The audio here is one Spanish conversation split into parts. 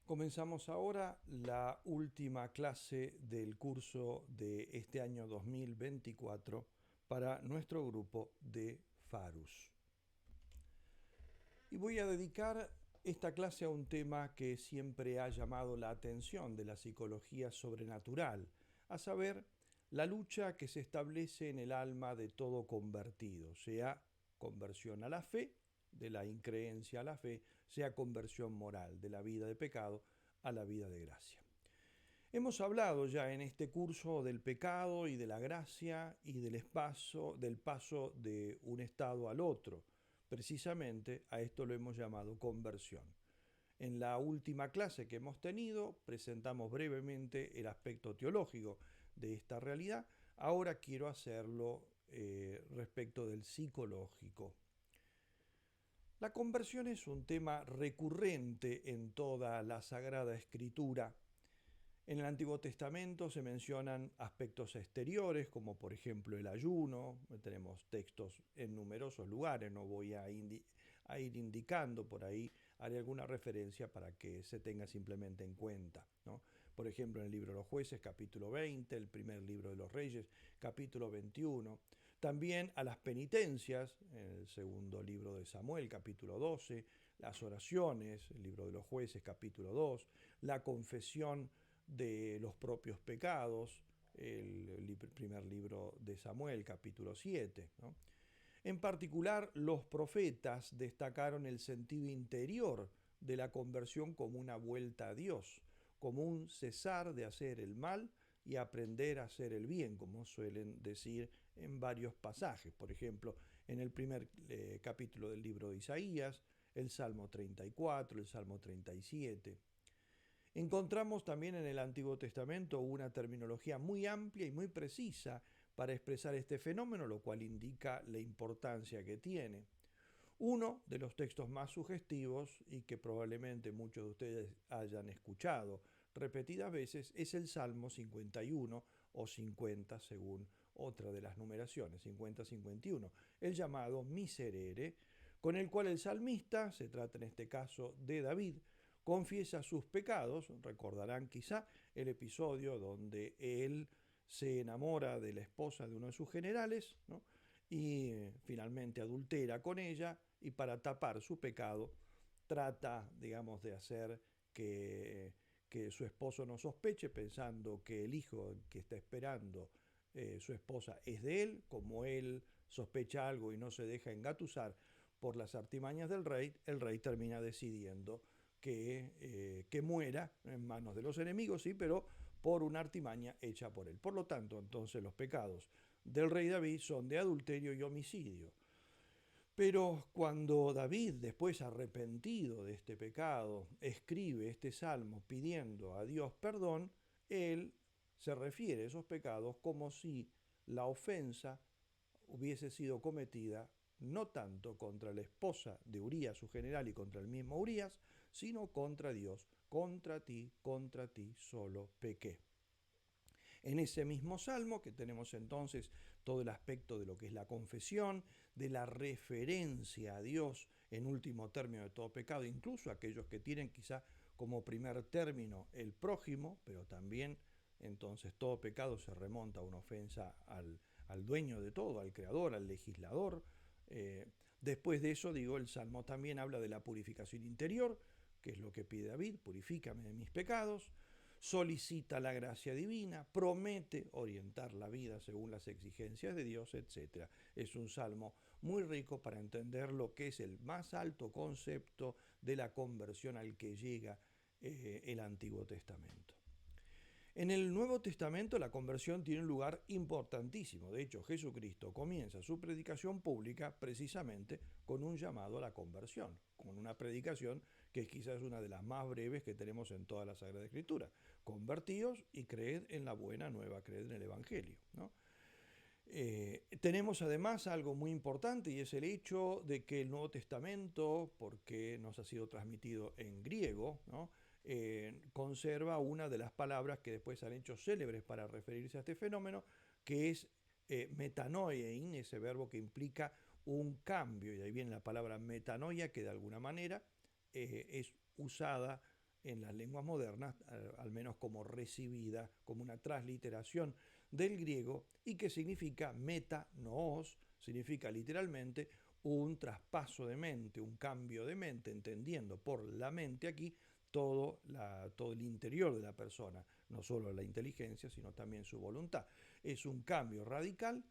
Comenzamos ahora la última clase del curso de este año 2024 para nuestro grupo de Farus. Y voy a dedicar esta clase a un tema que siempre ha llamado la atención de la psicología sobrenatural, a saber, la lucha que se establece en el alma de todo convertido, sea conversión a la fe, de la increencia a la fe, sea conversión moral, de la vida de pecado a la vida de gracia. Hemos hablado ya en este curso del pecado y de la gracia y del paso de un estado al otro. Precisamente a esto lo hemos llamado conversión. En la última clase que hemos tenido presentamos brevemente el aspecto teológico de esta realidad. Ahora quiero hacerlo respecto del psicológico. La conversión es un tema recurrente en toda la Sagrada Escritura. En el Antiguo Testamento se mencionan aspectos exteriores, como por ejemplo el ayuno. Tenemos textos en numerosos lugares, no voy a ir indicando por ahí, haré alguna referencia para que se tenga simplemente en cuenta, ¿no? Por ejemplo, en el libro de los Jueces, capítulo 20, el primer libro de los Reyes, capítulo 21. También a las penitencias, en el segundo libro de Samuel, capítulo 12, las oraciones, el libro de los Jueces, capítulo 2, la confesión de los propios pecados, el primer libro de Samuel, capítulo 7, ¿no? En particular, los profetas destacaron el sentido interior de la conversión como una vuelta a Dios, como un cesar de hacer el mal y aprender a hacer el bien, como suelen decir en varios pasajes. Por ejemplo, en el primer capítulo del libro de Isaías, el Salmo 34, el Salmo 37. Encontramos también en el Antiguo Testamento una terminología muy amplia y muy precisa para expresar este fenómeno, lo cual indica la importancia que tiene. Uno de los textos más sugestivos y que probablemente muchos de ustedes hayan escuchado repetidas veces es el Salmo 51 o 50 según otra de las numeraciones, 50-51, el llamado Miserere, con el cual el salmista, se trata en este caso de David, confiesa sus pecados. Recordarán quizá el episodio donde él se enamora de la esposa de uno de sus generales, ¿no? Y finalmente adultera con ella, y para tapar su pecado trata, digamos, de hacer que su esposo no sospeche, pensando que el hijo que está esperando su esposa es de él. Como él sospecha algo y no se deja engatusar por las artimañas del rey, el rey termina decidiendo que muera en manos de los enemigos, sí, pero por una artimaña hecha por él. Por lo tanto, entonces los pecados del rey David son de adulterio y homicidio. Pero cuando David, después arrepentido de este pecado, escribe este salmo pidiendo a Dios perdón, él se refiere a esos pecados como si la ofensa hubiese sido cometida no tanto contra la esposa de Urías, su general, y contra el mismo Urías, sino contra Dios. Contra ti solo pequé. En ese mismo salmo, que tenemos entonces todo el aspecto de lo que es la confesión, de la referencia a Dios en último término de todo pecado, incluso aquellos que tienen quizá como primer término el prójimo, pero también entonces todo pecado se remonta a una ofensa al dueño de todo, al creador, al legislador. Después de eso, digo, el Salmo también habla de la purificación interior, que es lo que pide David: purifícame de mis pecados. Solicita la gracia divina, promete orientar la vida según las exigencias de Dios, etc. Es un salmo muy rico para entender lo que es el más alto concepto de la conversión al que llega el Antiguo Testamento. En el Nuevo Testamento la conversión tiene un lugar importantísimo. De hecho, Jesucristo comienza su predicación pública precisamente con un llamado a la conversión, con una predicación que quizás es una de las más breves que tenemos en toda la Sagrada Escritura. Convertíos y creed en la buena nueva, creed en el Evangelio, ¿no? Tenemos además algo muy importante, y es el hecho de que el Nuevo Testamento, porque nos ha sido transmitido en griego, ¿no? Conserva una de las palabras que después han hecho célebres para referirse a este fenómeno, que es metanoein, ese verbo que implica un cambio, y ahí viene la palabra metanoia, que de alguna manera es usada en las lenguas modernas, al menos como recibida, como una transliteración del griego, y que significa metanoos, significa literalmente un traspaso de mente, un cambio de mente, entendiendo por la mente aquí todo el interior de la persona, no solo la inteligencia, sino también su voluntad. Es un cambio radical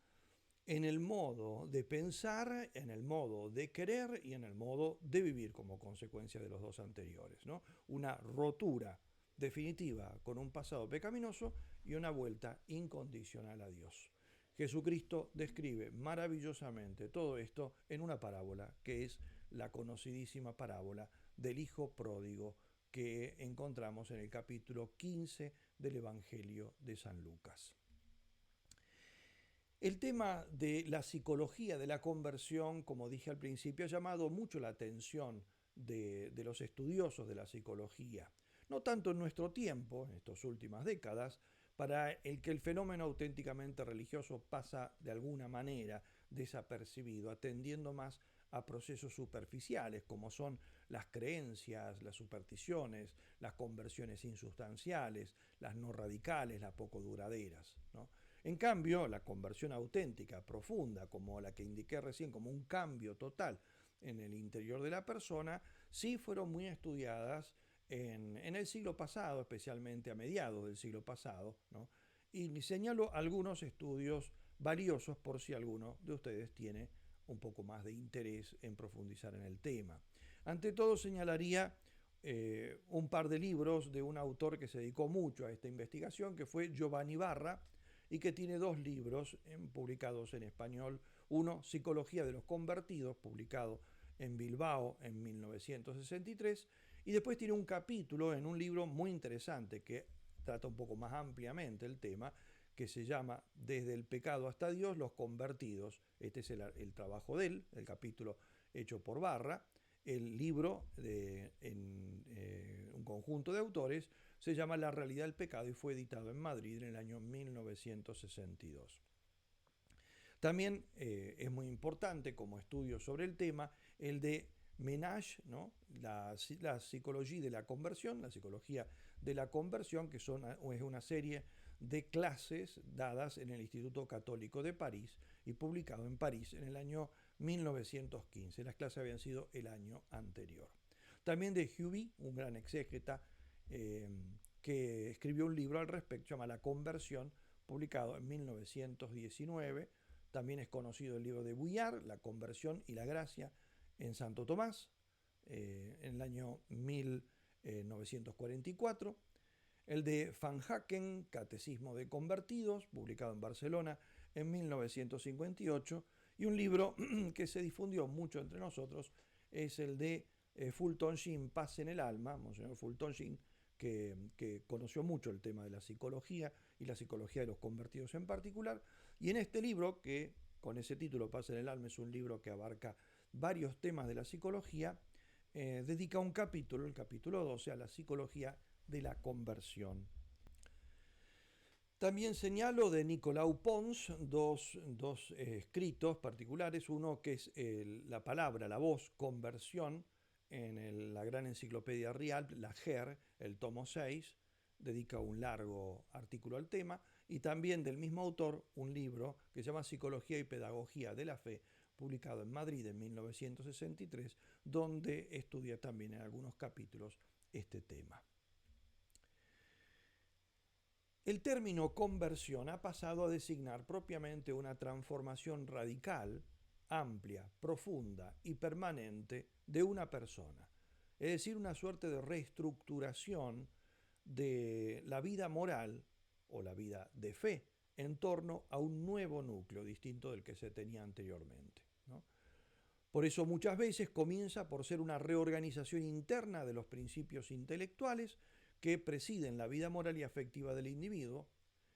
en el modo de pensar, en el modo de querer y en el modo de vivir como consecuencia de los dos anteriores, ¿no? Una rotura definitiva con un pasado pecaminoso y una vuelta incondicional a Dios. Jesucristo describe maravillosamente todo esto en una parábola que es la conocidísima parábola del Hijo Pródigo que encontramos en el capítulo 15 del Evangelio de San Lucas. El tema de la psicología de la conversión, como dije al principio, ha llamado mucho la atención de los estudiosos de la psicología. No tanto en nuestro tiempo, en estas últimas décadas, para el que el fenómeno auténticamente religioso pasa de alguna manera desapercibido, atendiendo más a procesos superficiales como son las creencias, las supersticiones, las conversiones insustanciales, las no radicales, las poco duraderas, ¿no? En cambio, la conversión auténtica, profunda, como la que indiqué recién, como un cambio total en el interior de la persona, sí fueron muy estudiadas en el siglo pasado, especialmente a mediados del siglo pasado, ¿no? Y señalo algunos estudios valiosos por si alguno de ustedes tiene un poco más de interés en profundizar en el tema. Ante todo señalaría un par de libros de un autor que se dedicó mucho a esta investigación, que fue Giovanni Barra, y que tiene dos libros publicados en español. Uno, Psicología de los Convertidos, publicado en Bilbao en 1963, y después tiene un capítulo en un libro muy interesante que trata un poco más ampliamente el tema, que se llama Desde el pecado hasta Dios, los convertidos. Este es el trabajo de él, el capítulo hecho por Barra. El libro, en un conjunto de autores, se llama La realidad del pecado y fue editado en Madrid en el año 1962. También es muy importante como estudio sobre el tema el de Menage, ¿no? La psicología de la conversión, la psicología de la conversión, que es una serie de clases dadas en el Instituto Católico de París y publicado en París en el año 1915. Las clases habían sido el año anterior. También de Huby, un gran exégeta, que escribió un libro al respecto, se llama La Conversión, publicado en 1919. También es conocido el libro de Bouillard, La Conversión y la Gracia en Santo Tomás, en el año 1944. El de Van Haken, Catecismo de Convertidos, publicado en Barcelona en 1958. Y un libro que se difundió mucho entre nosotros es el de Fulton Sheen, Paz en el Alma, Monseñor Fulton Sheen, que conoció mucho el tema de la psicología y la psicología de los convertidos en particular. Y en este libro, que con ese título, Paz en el Alma, es un libro que abarca varios temas de la psicología, dedica un capítulo, el capítulo 12, a la psicología de la conversión. También señalo de Nicolau Pons dos escritos particulares, uno que es la palabra, la voz, conversión, en la gran enciclopedia Real, la GER, el tomo 6, dedica un largo artículo al tema, y también del mismo autor un libro que se llama Psicología y Pedagogía de la Fe, publicado en Madrid en 1963, donde estudia también en algunos capítulos este tema. El término conversión ha pasado a designar propiamente una transformación radical, amplia, profunda y permanente de una persona, es decir, una suerte de reestructuración de la vida moral o la vida de fe en torno a un nuevo núcleo distinto del que se tenía anteriormente, ¿no? Por eso muchas veces comienza por ser una reorganización interna de los principios intelectuales que presiden la vida moral y afectiva del individuo,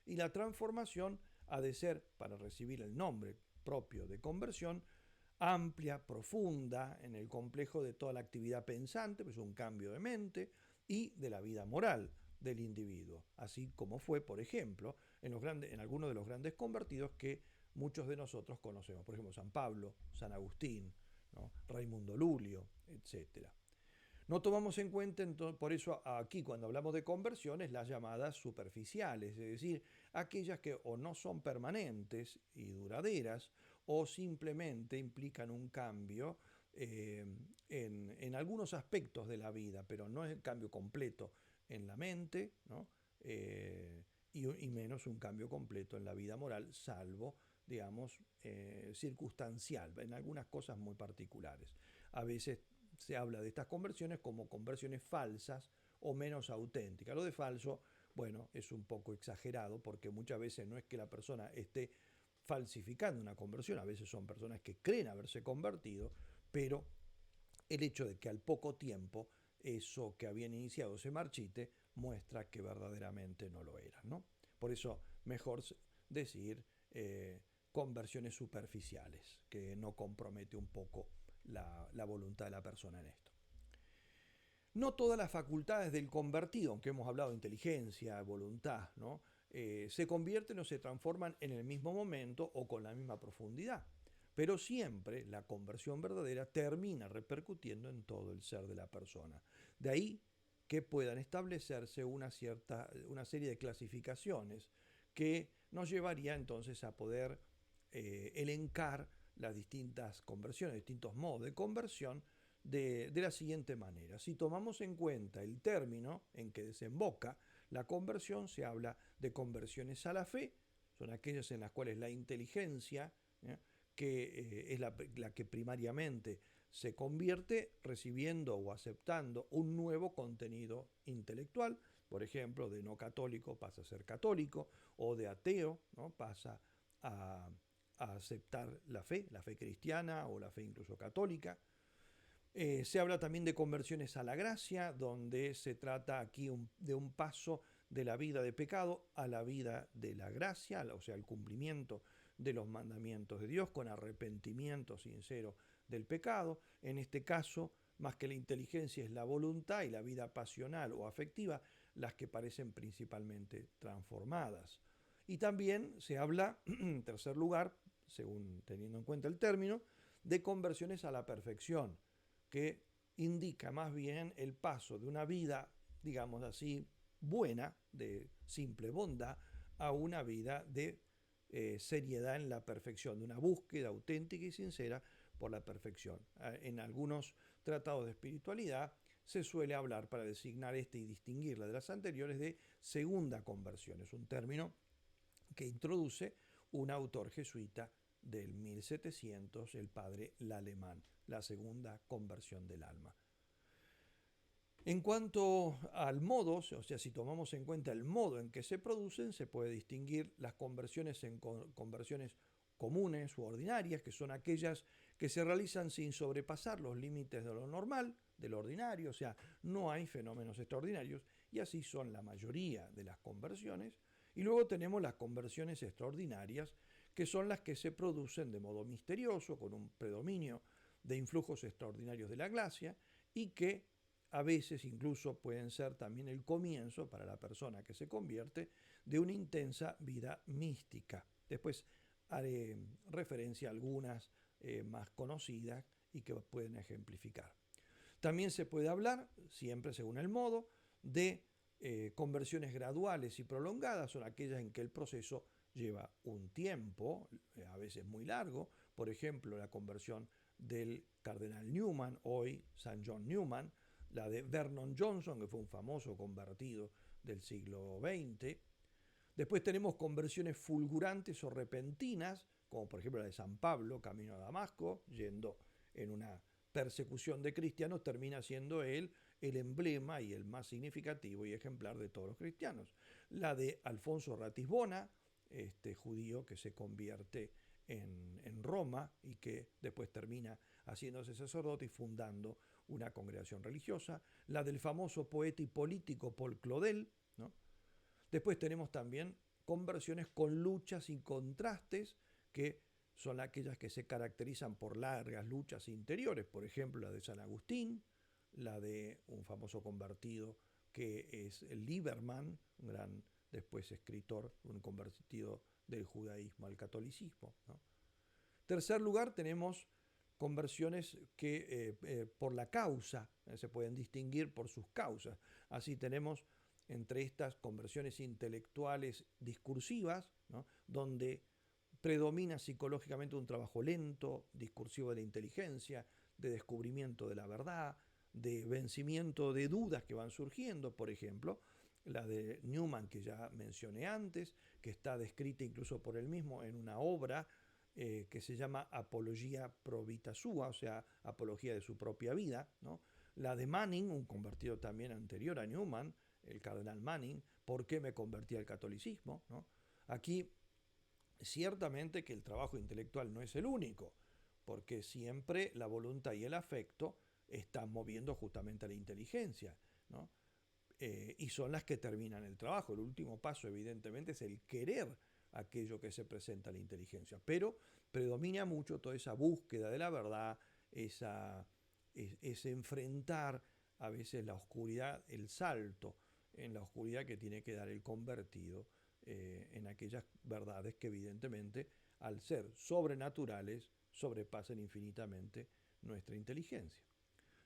y la transformación ha de ser, para recibir el nombre propio de conversión, amplia, profunda, en el complejo de toda la actividad pensante, pues un cambio de mente, y de la vida moral del individuo, así como fue, por ejemplo, en algunos de los grandes convertidos que muchos de nosotros conocemos, por ejemplo, San Pablo, San Agustín, ¿no? Raimundo Lulio, etc. No tomamos en cuenta, por eso aquí cuando hablamos de conversiones, las llamadas superficiales, es decir, aquellas que o no son permanentes y duraderas o simplemente implican un cambio eh, en algunos aspectos de la vida, pero no es el cambio completo en la mente, ¿no? Y menos un cambio completo en la vida moral, salvo, digamos, circunstancial, en algunas cosas muy particulares. A veces se habla de estas conversiones como conversiones falsas o menos auténticas. Lo de falso, bueno, es un poco exagerado porque muchas veces no es que la persona esté falsificando una conversión, a veces son personas que creen haberse convertido, pero el hecho de que al poco tiempo eso que habían iniciado se marchite muestra que verdaderamente no lo era, ¿no? Por eso mejor decir conversiones superficiales, que no compromete un poco la voluntad de la persona en esto. No todas las facultades del convertido, aunque hemos hablado de inteligencia, voluntad, ¿no? Se convierten o se transforman en el mismo momento o con la misma profundidad. Pero siempre la conversión verdadera termina repercutiendo en todo el ser de la persona. De ahí que puedan establecerse una serie de clasificaciones que nos llevaría entonces a poder elencar las distintas conversiones, distintos modos de conversión de la siguiente manera. Si tomamos en cuenta el término en que desemboca la conversión, se habla de conversiones a la fe, son aquellas en las cuales la inteligencia, que es la que primariamente se convierte recibiendo o aceptando un nuevo contenido intelectual, por ejemplo, de no católico pasa a ser católico, o de ateo, ¿no? Pasa a aceptar la fe cristiana o la fe incluso católica. Se habla también de conversiones a la gracia, donde se trata aquí de un paso de la vida de pecado a la vida de la gracia, o sea, el cumplimiento de los mandamientos de Dios con arrepentimiento sincero del pecado. En este caso, más que la inteligencia es la voluntad y la vida pasional o afectiva las que parecen principalmente transformadas. Y también se habla, en tercer lugar, según teniendo en cuenta el término, de conversiones a la perfección, que indica más bien el paso de una vida, digamos así, buena, de simple bondad, a una vida de seriedad en la perfección, de una búsqueda auténtica y sincera por la perfección. En algunos tratados de espiritualidad se suele hablar para designar este y distinguirla de las anteriores de segunda conversión. Es un término que introduce un autor jesuita del 1700, el padre Lallemand, la segunda conversión del alma. En cuanto al modo, o sea, si tomamos en cuenta el modo en que se producen, se puede distinguir las conversiones en conversiones comunes u ordinarias, que son aquellas que se realizan sin sobrepasar los límites de lo normal, de lo ordinario, o sea, no hay fenómenos extraordinarios, y así son la mayoría de las conversiones. Y luego tenemos las conversiones extraordinarias, que son las que se producen de modo misterioso, con un predominio de influjos extraordinarios de la gracia, y que a veces incluso pueden ser también el comienzo para la persona que se convierte de una intensa vida mística. Después haré referencia a algunas más conocidas y que pueden ejemplificar. También se puede hablar, siempre según el modo, de conversiones graduales y prolongadas, son aquellas en que el proceso lleva un tiempo, a veces muy largo, por ejemplo, la conversión del cardenal Newman, hoy San John Newman, la de Vernon Johnson, que fue un famoso convertido del siglo XX. Después tenemos conversiones fulgurantes o repentinas, como por ejemplo la de San Pablo, camino a Damasco, yendo en una persecución de cristianos, termina siendo él el emblema y el más significativo y ejemplar de todos los cristianos. La de Alfonso Ratisbona, este judío que se convierte en Roma y que después termina haciéndose sacerdote y fundando una congregación religiosa. La del famoso poeta y político Paul Claudel, ¿no? Después tenemos también conversiones con luchas y contrastes, que son aquellas que se caracterizan por largas luchas interiores, por ejemplo la de San Agustín, la de un famoso convertido que es el Lieberman, un gran después escritor, un convertido del judaísmo al catolicismo, ¿no? Tercer lugar tenemos conversiones que por la causa, se pueden distinguir por sus causas. Así tenemos entre estas conversiones intelectuales discursivas, ¿no? Donde predomina psicológicamente un trabajo lento, discursivo de la inteligencia, de descubrimiento de la verdad, de vencimiento de dudas que van surgiendo, por ejemplo, la de Newman que ya mencioné antes, que está descrita incluso por él mismo en una obra que se llama Apología pro vita sua, o sea, apología de su propia vida, ¿no? La de Manning, un convertido también anterior a Newman, el cardenal Manning, ¿por qué me convertí al catolicismo? ¿No? Aquí, ciertamente que el trabajo intelectual no es el único, porque siempre la voluntad y el afecto están moviendo justamente a la inteligencia, ¿no? Y son las que terminan el trabajo. El último paso, evidentemente, es el querer aquello que se presenta a la inteligencia, pero predomina mucho toda esa búsqueda de la verdad, ese enfrentar a veces la oscuridad, el salto en la oscuridad que tiene que dar el convertido en aquellas verdades que evidentemente, al ser sobrenaturales, sobrepasan infinitamente nuestra inteligencia.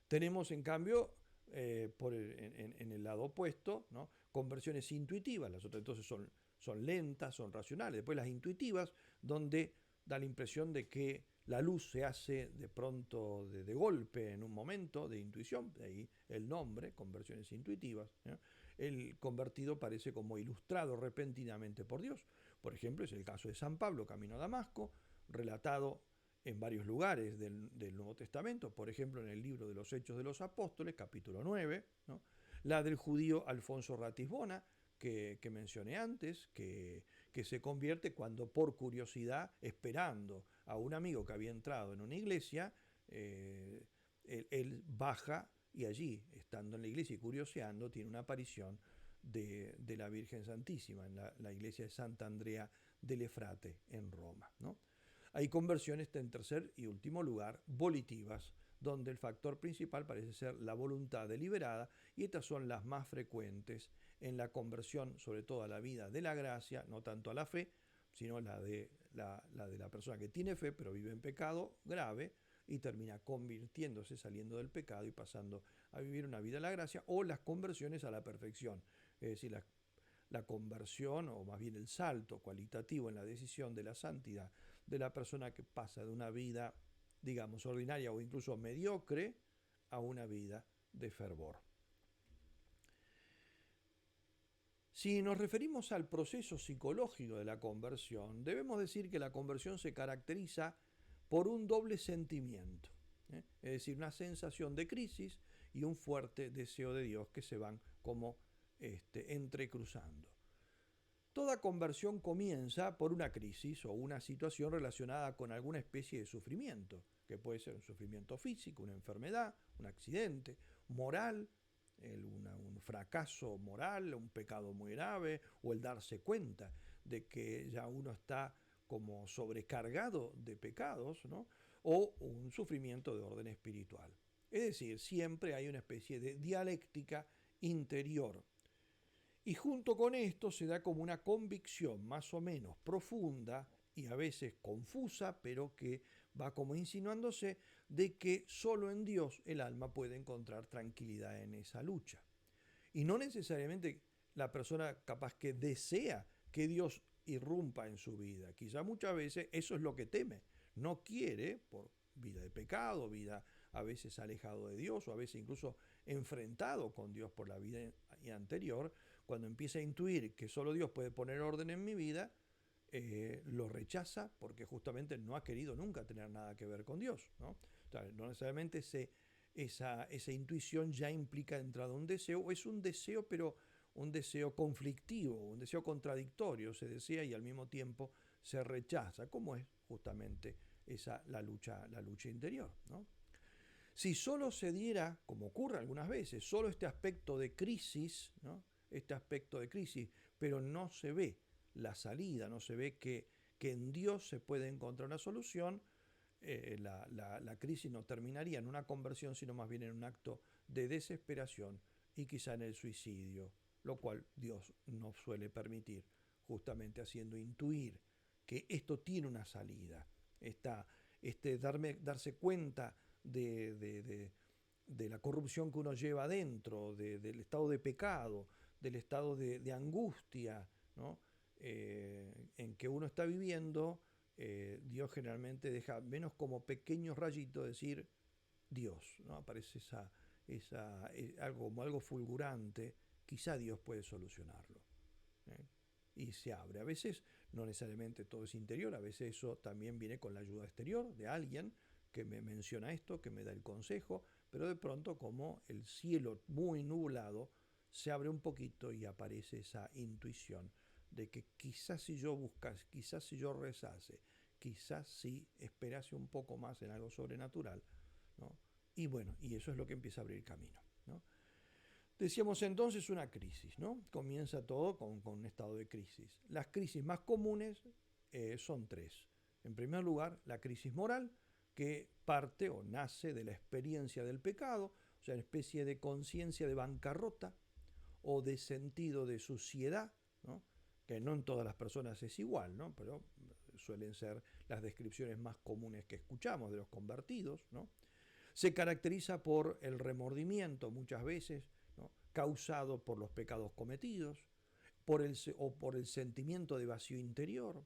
Tenemos, en cambio, en el lado opuesto, ¿no? Conversiones intuitivas, las otras entonces son lentas, son racionales. Después las intuitivas, donde da la impresión de que la luz se hace de pronto, de golpe, en un momento de intuición, de ahí el nombre, conversiones intuitivas, ¿no? El convertido parece como ilustrado repentinamente por Dios. Por ejemplo, es el caso de San Pablo, camino a Damasco, relatado en varios lugares del Nuevo Testamento, por ejemplo en el libro de los Hechos de los Apóstoles, capítulo 9, ¿no? La del judío Alfonso Ratisbona, que mencioné antes, que se convierte cuando por curiosidad, esperando a un amigo que había entrado en una iglesia, él baja y allí, estando en la iglesia y curioseando, tiene una aparición de la Virgen Santísima en la iglesia de Santa Andrea del Efrate en Roma, ¿no? Hay conversiones en tercer y último lugar, volitivas, donde el factor principal parece ser la voluntad deliberada, y estas son las más frecuentes en la conversión, sobre todo a la vida de la gracia, no tanto a la fe, sino la de la persona que tiene fe pero vive en pecado grave y termina convirtiéndose, saliendo del pecado y pasando a vivir una vida de la gracia, o las conversiones a la perfección, es decir, la conversión, o más bien el salto cualitativo en la decisión de la santidad de la persona que pasa de una vida, digamos, ordinaria o incluso mediocre a una vida de fervor. Si nos referimos al proceso psicológico de la conversión, debemos decir que la conversión se caracteriza por un doble sentimiento, es decir, una sensación de crisis y un fuerte deseo de Dios que se van como entrecruzando. Toda conversión comienza por una crisis o una situación relacionada con alguna especie de sufrimiento, que puede ser un sufrimiento físico, una enfermedad, un accidente, moral, un fracaso moral, un pecado muy grave, o el darse cuenta de que ya uno está como sobrecargado de pecados, ¿no? O un sufrimiento de orden espiritual. Es decir, siempre hay una especie de dialéctica interior. Y junto con esto se da como una convicción más o menos profunda y a veces confusa, pero que va como insinuándose, de que solo en Dios el alma puede encontrar tranquilidad en esa lucha. Y no necesariamente la persona capaz que desea que Dios irrumpa en su vida. Quizá muchas veces eso es lo que teme. No quiere, por vida de pecado, vida a veces alejado de Dios, o a veces incluso enfrentado con Dios por la vida anterior, cuando empieza a intuir que solo Dios puede poner orden en mi vida, lo rechaza porque justamente no ha querido nunca tener nada que ver con Dios, ¿no? O sea, no necesariamente esa intuición ya implica entrada un deseo, o es un deseo, pero un deseo conflictivo, un deseo contradictorio, se desea y al mismo tiempo se rechaza, como es justamente la lucha interior, ¿no? Si solo se diera, como ocurre algunas veces, solo este aspecto de crisis, ¿no? Este aspecto de crisis, pero no se ve la salida, no se ve que en Dios se puede encontrar una solución, la crisis no terminaría en una conversión, sino más bien en un acto de desesperación y quizá en el suicidio, lo cual Dios no suele permitir, justamente haciendo intuir que esto tiene una salida, darse cuenta de la corrupción que uno lleva adentro, del estado de pecado, del estado de angustia, ¿no? En que uno está viviendo, Dios generalmente deja menos como pequeños rayitos decir Dios, ¿no? Aparece algo, como algo fulgurante, quizá Dios puede solucionarlo. ¿Eh? Y se abre. A veces no necesariamente todo es interior, a veces eso también viene con la ayuda exterior de alguien que me menciona esto, que me da el consejo, pero de pronto como el cielo muy nublado se abre un poquito y aparece esa intuición de que quizás si yo buscase, quizás si yo rezase, quizás si esperase un poco más en algo sobrenatural, ¿no? Y bueno, y eso es lo que empieza a abrir camino, ¿no? Decíamos entonces una crisis, ¿no? Comienza todo con un estado de crisis. Las crisis más comunes son tres. En primer lugar, la crisis moral, que parte o nace de la experiencia del pecado, o sea, una especie de conciencia de bancarrota o de sentido de suciedad, ¿no? Que no en todas las personas es igual, ¿no? Pero suelen ser las descripciones más comunes que escuchamos de los convertidos, ¿no? Se caracteriza por el remordimiento muchas veces, ¿no? Causado por los pecados cometidos, o por el sentimiento de vacío interior,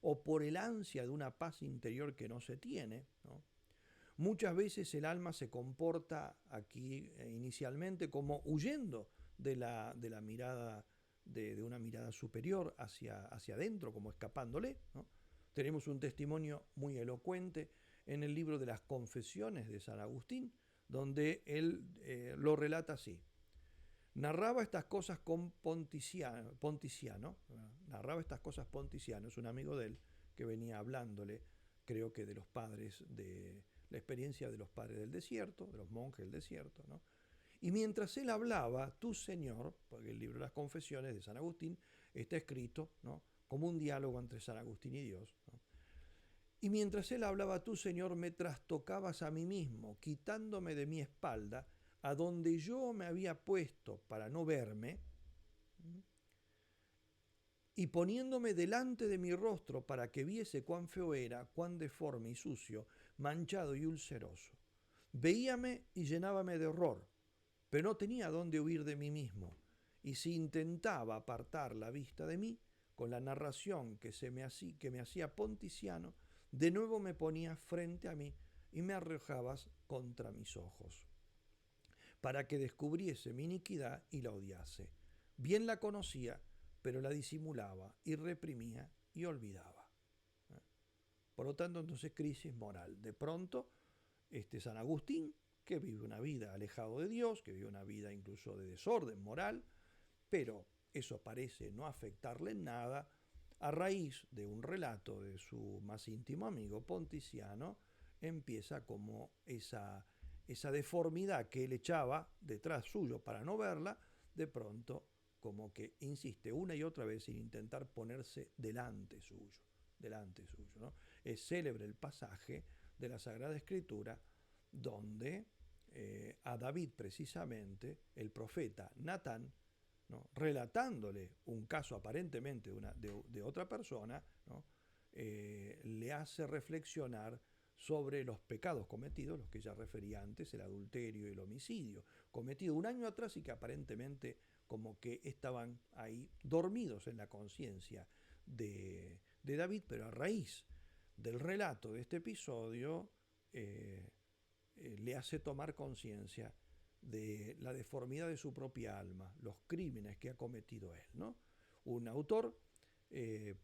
o por el ansia de una paz interior que no se tiene, ¿no? Muchas veces el alma se comporta aquí inicialmente como huyendo de la mirada, de una mirada superior hacia adentro, como escapándole, ¿no? Tenemos un testimonio muy elocuente en el libro de las Confesiones de San Agustín, donde él lo relata así. Narraba estas cosas con Ponticiano, narraba estas cosas Ponticiano, es un amigo de él que venía hablándole, creo que de los padres, de la experiencia de los padres del desierto, de los monjes del desierto, ¿no? Y mientras él hablaba, tu Señor, porque el libro de las Confesiones de San Agustín está escrito, ¿no?, como un diálogo entre San Agustín y Dios, ¿no? Y mientras él hablaba, tú, Señor, me trastocabas a mí mismo, quitándome de mi espalda, a donde yo me había puesto para no verme, y poniéndome delante de mi rostro para que viese cuán feo era, cuán deforme y sucio, manchado y ulceroso. Veíame y llenábame de horror, pero no tenía dónde huir de mí mismo, y si intentaba apartar la vista de mí, con la narración que me hacía Ponticiano, de nuevo me ponías frente a mí y me arrojabas contra mis ojos, para que descubriese mi iniquidad y la odiase. Bien la conocía, pero la disimulaba y reprimía y olvidaba. Por lo tanto, entonces, crisis moral. De pronto, San Agustín, que vive una vida alejado de Dios, que vive una vida incluso de desorden moral, pero eso parece no afectarle en nada, a raíz de un relato de su más íntimo amigo Ponticiano, empieza como esa deformidad que él echaba detrás suyo para no verla, de pronto como que insiste una y otra vez en intentar ponerse delante suyo, ¿no? Es célebre el pasaje de la Sagrada Escritura donde a David precisamente el profeta Natán, ¿no?, relatándole un caso aparentemente de otra persona, ¿no?, le hace reflexionar sobre los pecados cometidos, los que ya refería antes, el adulterio y el homicidio, cometido un año atrás y que aparentemente como que estaban ahí dormidos en la conciencia de David, pero a raíz del relato de este episodio le hace tomar conciencia de la deformidad de su propia alma, los crímenes que ha cometido él, ¿no? Un autor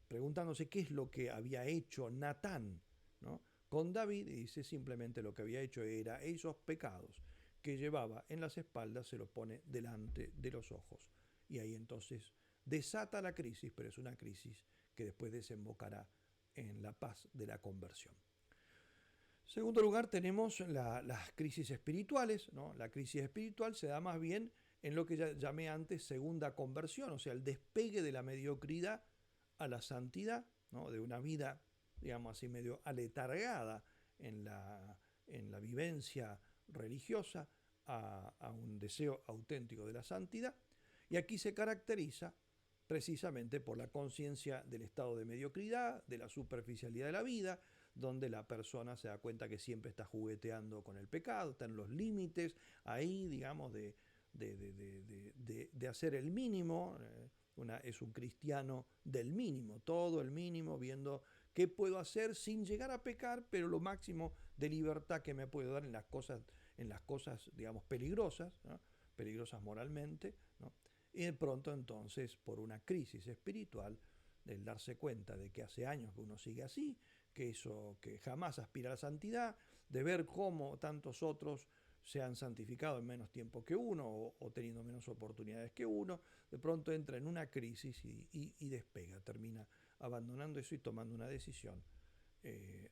preguntándose qué es lo que había hecho Natán, ¿no?, con David, y dice simplemente lo que había hecho era esos pecados que llevaba en las espaldas se los pone delante de los ojos. Y ahí entonces desata la crisis, pero es una crisis que después desembocará en la paz de la conversión. En segundo lugar, tenemos las crisis espirituales, ¿no? La crisis espiritual se da más bien en lo que ya llamé antes segunda conversión, o sea, el despegue de la mediocridad a la santidad, ¿no?, de una vida, digamos así, medio aletargada en la vivencia religiosa a un deseo auténtico de la santidad. Y aquí se caracteriza precisamente por la conciencia del estado de mediocridad, de la superficialidad de la vida, donde la persona se da cuenta que siempre está jugueteando con el pecado, está en los límites ahí, digamos, de hacer el mínimo. Es un cristiano del mínimo, todo el mínimo, viendo qué puedo hacer sin llegar a pecar, pero lo máximo de libertad que me puedo dar en las cosas digamos, peligrosas, ¿no? Peligrosas moralmente, ¿no? Y de pronto entonces, por una crisis espiritual, el darse cuenta de que hace años que uno sigue así, que jamás aspira a la santidad, de ver cómo tantos otros se han santificado en menos tiempo que uno o teniendo menos oportunidades que uno, de pronto entra en una crisis y despega, termina abandonando eso y tomando una decisión,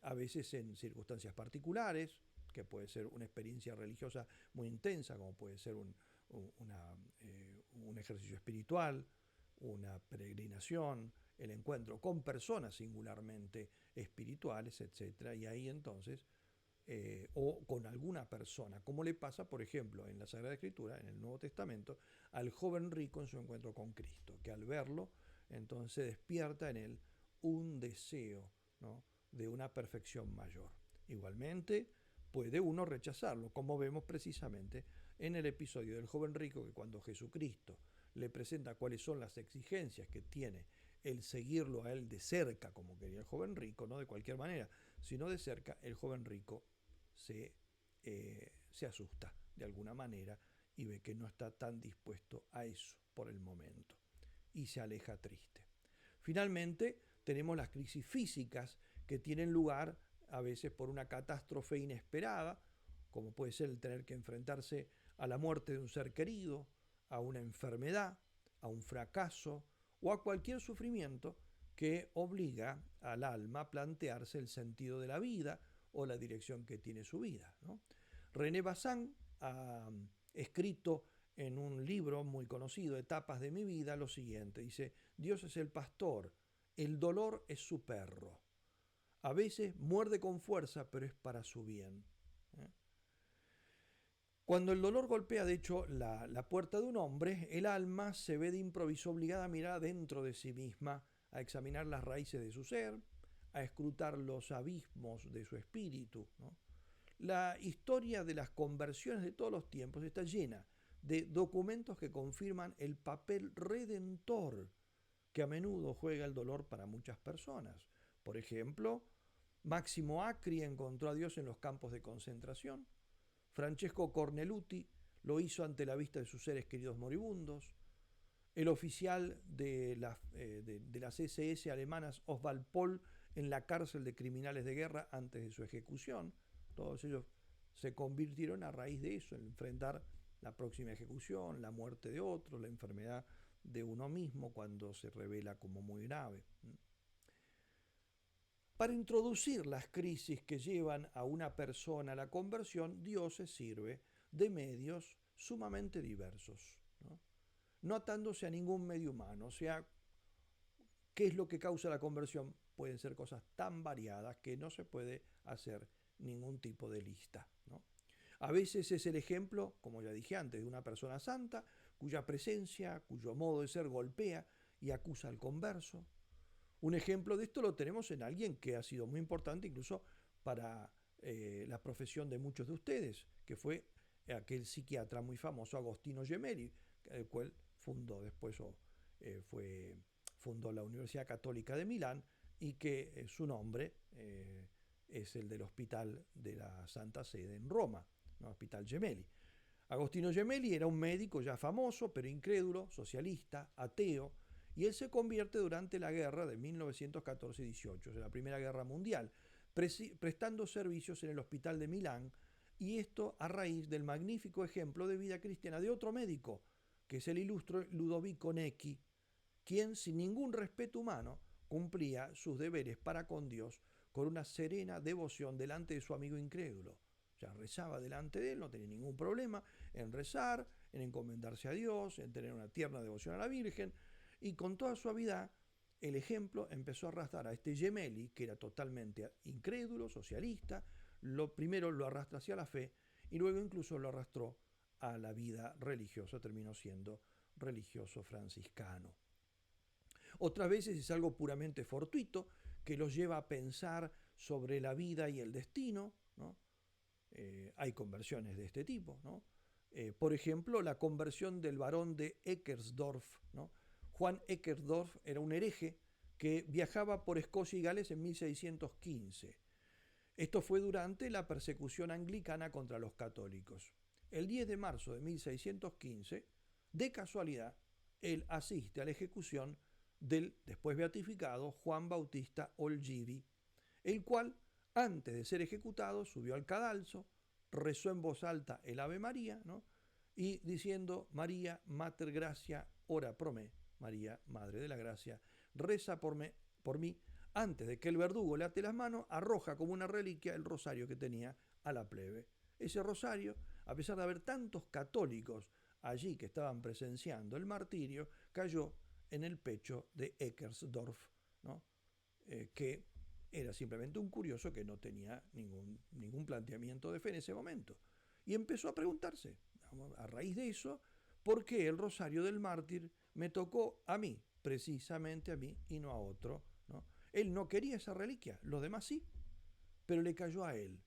a veces en circunstancias particulares, que puede ser una experiencia religiosa muy intensa, como puede ser un ejercicio espiritual, una peregrinación, el encuentro con personas singularmente espirituales, etc. Y ahí entonces, o con alguna persona, como le pasa, por ejemplo, en la Sagrada Escritura, en el Nuevo Testamento, al joven rico en su encuentro con Cristo, que al verlo, entonces despierta en él un deseo, ¿no?, de una perfección mayor. Igualmente, puede uno rechazarlo, como vemos precisamente en el episodio del joven rico, que cuando Jesucristo le presenta cuáles son las exigencias que tiene el seguirlo a él de cerca, como quería el joven rico, no de cualquier manera, sino de cerca, el joven rico se asusta de alguna manera y ve que no está tan dispuesto a eso por el momento y se aleja triste. Finalmente, tenemos las crisis físicas que tienen lugar a veces por una catástrofe inesperada, como puede ser el tener que enfrentarse a la muerte de un ser querido, a una enfermedad, a un fracaso o a cualquier sufrimiento que obliga al alma a plantearse el sentido de la vida o la dirección que tiene su vida, ¿no? René Bazin ha escrito en un libro muy conocido, Etapas de mi vida, lo siguiente. Dice: Dios es el pastor, el dolor es su perro. A veces muerde con fuerza, pero es para su bien. ¿Eh? Cuando el dolor golpea, de hecho, la puerta de un hombre, el alma se ve de improviso obligada a mirar dentro de sí misma, a examinar las raíces de su ser, a escrutar los abismos de su espíritu, ¿no? La historia de las conversiones de todos los tiempos está llena de documentos que confirman el papel redentor que a menudo juega el dolor para muchas personas. Por ejemplo, Máximo Acri encontró a Dios en los campos de concentración. Francesco Corneluti lo hizo ante la vista de sus seres queridos moribundos. El oficial de las SS alemanas, Oswald Pohl, en la cárcel de criminales de guerra antes de su ejecución. Todos ellos se convirtieron a raíz de eso, en enfrentar la próxima ejecución, la muerte de otros, la enfermedad de uno mismo cuando se revela como muy grave. Para introducir las crisis que llevan a una persona a la conversión, Dios se sirve de medios sumamente diversos, ¿no? No atándose a ningún medio humano. O sea, ¿qué es lo que causa la conversión? Pueden ser cosas tan variadas que no se puede hacer ningún tipo de lista, ¿no? A veces es el ejemplo, como ya dije antes, de una persona santa cuya presencia, cuyo modo de ser golpea y acusa al converso. Un ejemplo de esto lo tenemos en alguien que ha sido muy importante incluso para la profesión de muchos de ustedes, que fue aquel psiquiatra muy famoso, Agostino Gemelli, el cual fundó después fundó la Universidad Católica de Milán y que su nombre es el del Hospital de la Santa Sede en Roma, ¿no? Hospital Gemelli. Agostino Gemelli era un médico ya famoso, pero incrédulo, socialista, ateo, y él se convierte durante la guerra de 1914-18, la Primera Guerra Mundial, prestando servicios en el Hospital de Milán, y esto a raíz del magnífico ejemplo de vida cristiana de otro médico, que es el ilustre Ludovico Necchi, quien sin ningún respeto humano cumplía sus deberes para con Dios con una serena devoción delante de su amigo incrédulo. Ya rezaba delante de él, no tenía ningún problema en rezar, en encomendarse a Dios, en tener una tierna devoción a la Virgen, y con toda suavidad el ejemplo empezó a arrastrar a este Gemelli, que era totalmente incrédulo, socialista. Primero lo arrastra hacia la fe y luego incluso lo arrastró a la vida religiosa, terminó siendo religioso franciscano. Otras veces es algo puramente fortuito que los lleva a pensar sobre la vida y el destino, ¿no? Hay conversiones de este tipo, ¿no? Por ejemplo, la conversión del barón de Eckersdorf, ¿no? Juan Eckersdorf era un hereje que viajaba por Escocia y Gales en 1615. Esto fue durante la persecución anglicana contra los católicos. El 10 de marzo de 1615, de casualidad, él asiste a la ejecución del después beatificado Juan Bautista Olgivi, el cual, antes de ser ejecutado, subió al cadalso, rezó en voz alta el Ave María, ¿no? Y diciendo, María, Mater Gracia, ora pro me, María, Madre de la Gracia, reza por mí, antes de que el verdugo le ate las manos, arroja como una reliquia el rosario que tenía a la plebe. Ese rosario, a pesar de haber tantos católicos allí que estaban presenciando el martirio, cayó en el pecho de Eckersdorf, ¿no? Que era simplemente un curioso que no tenía ningún planteamiento de fe en ese momento. Y empezó a preguntarse, a raíz de eso, ¿por qué el rosario del mártir me tocó a mí, precisamente a mí y no a otro? ¿No? Él no quería esa reliquia, los demás sí, pero le cayó a él.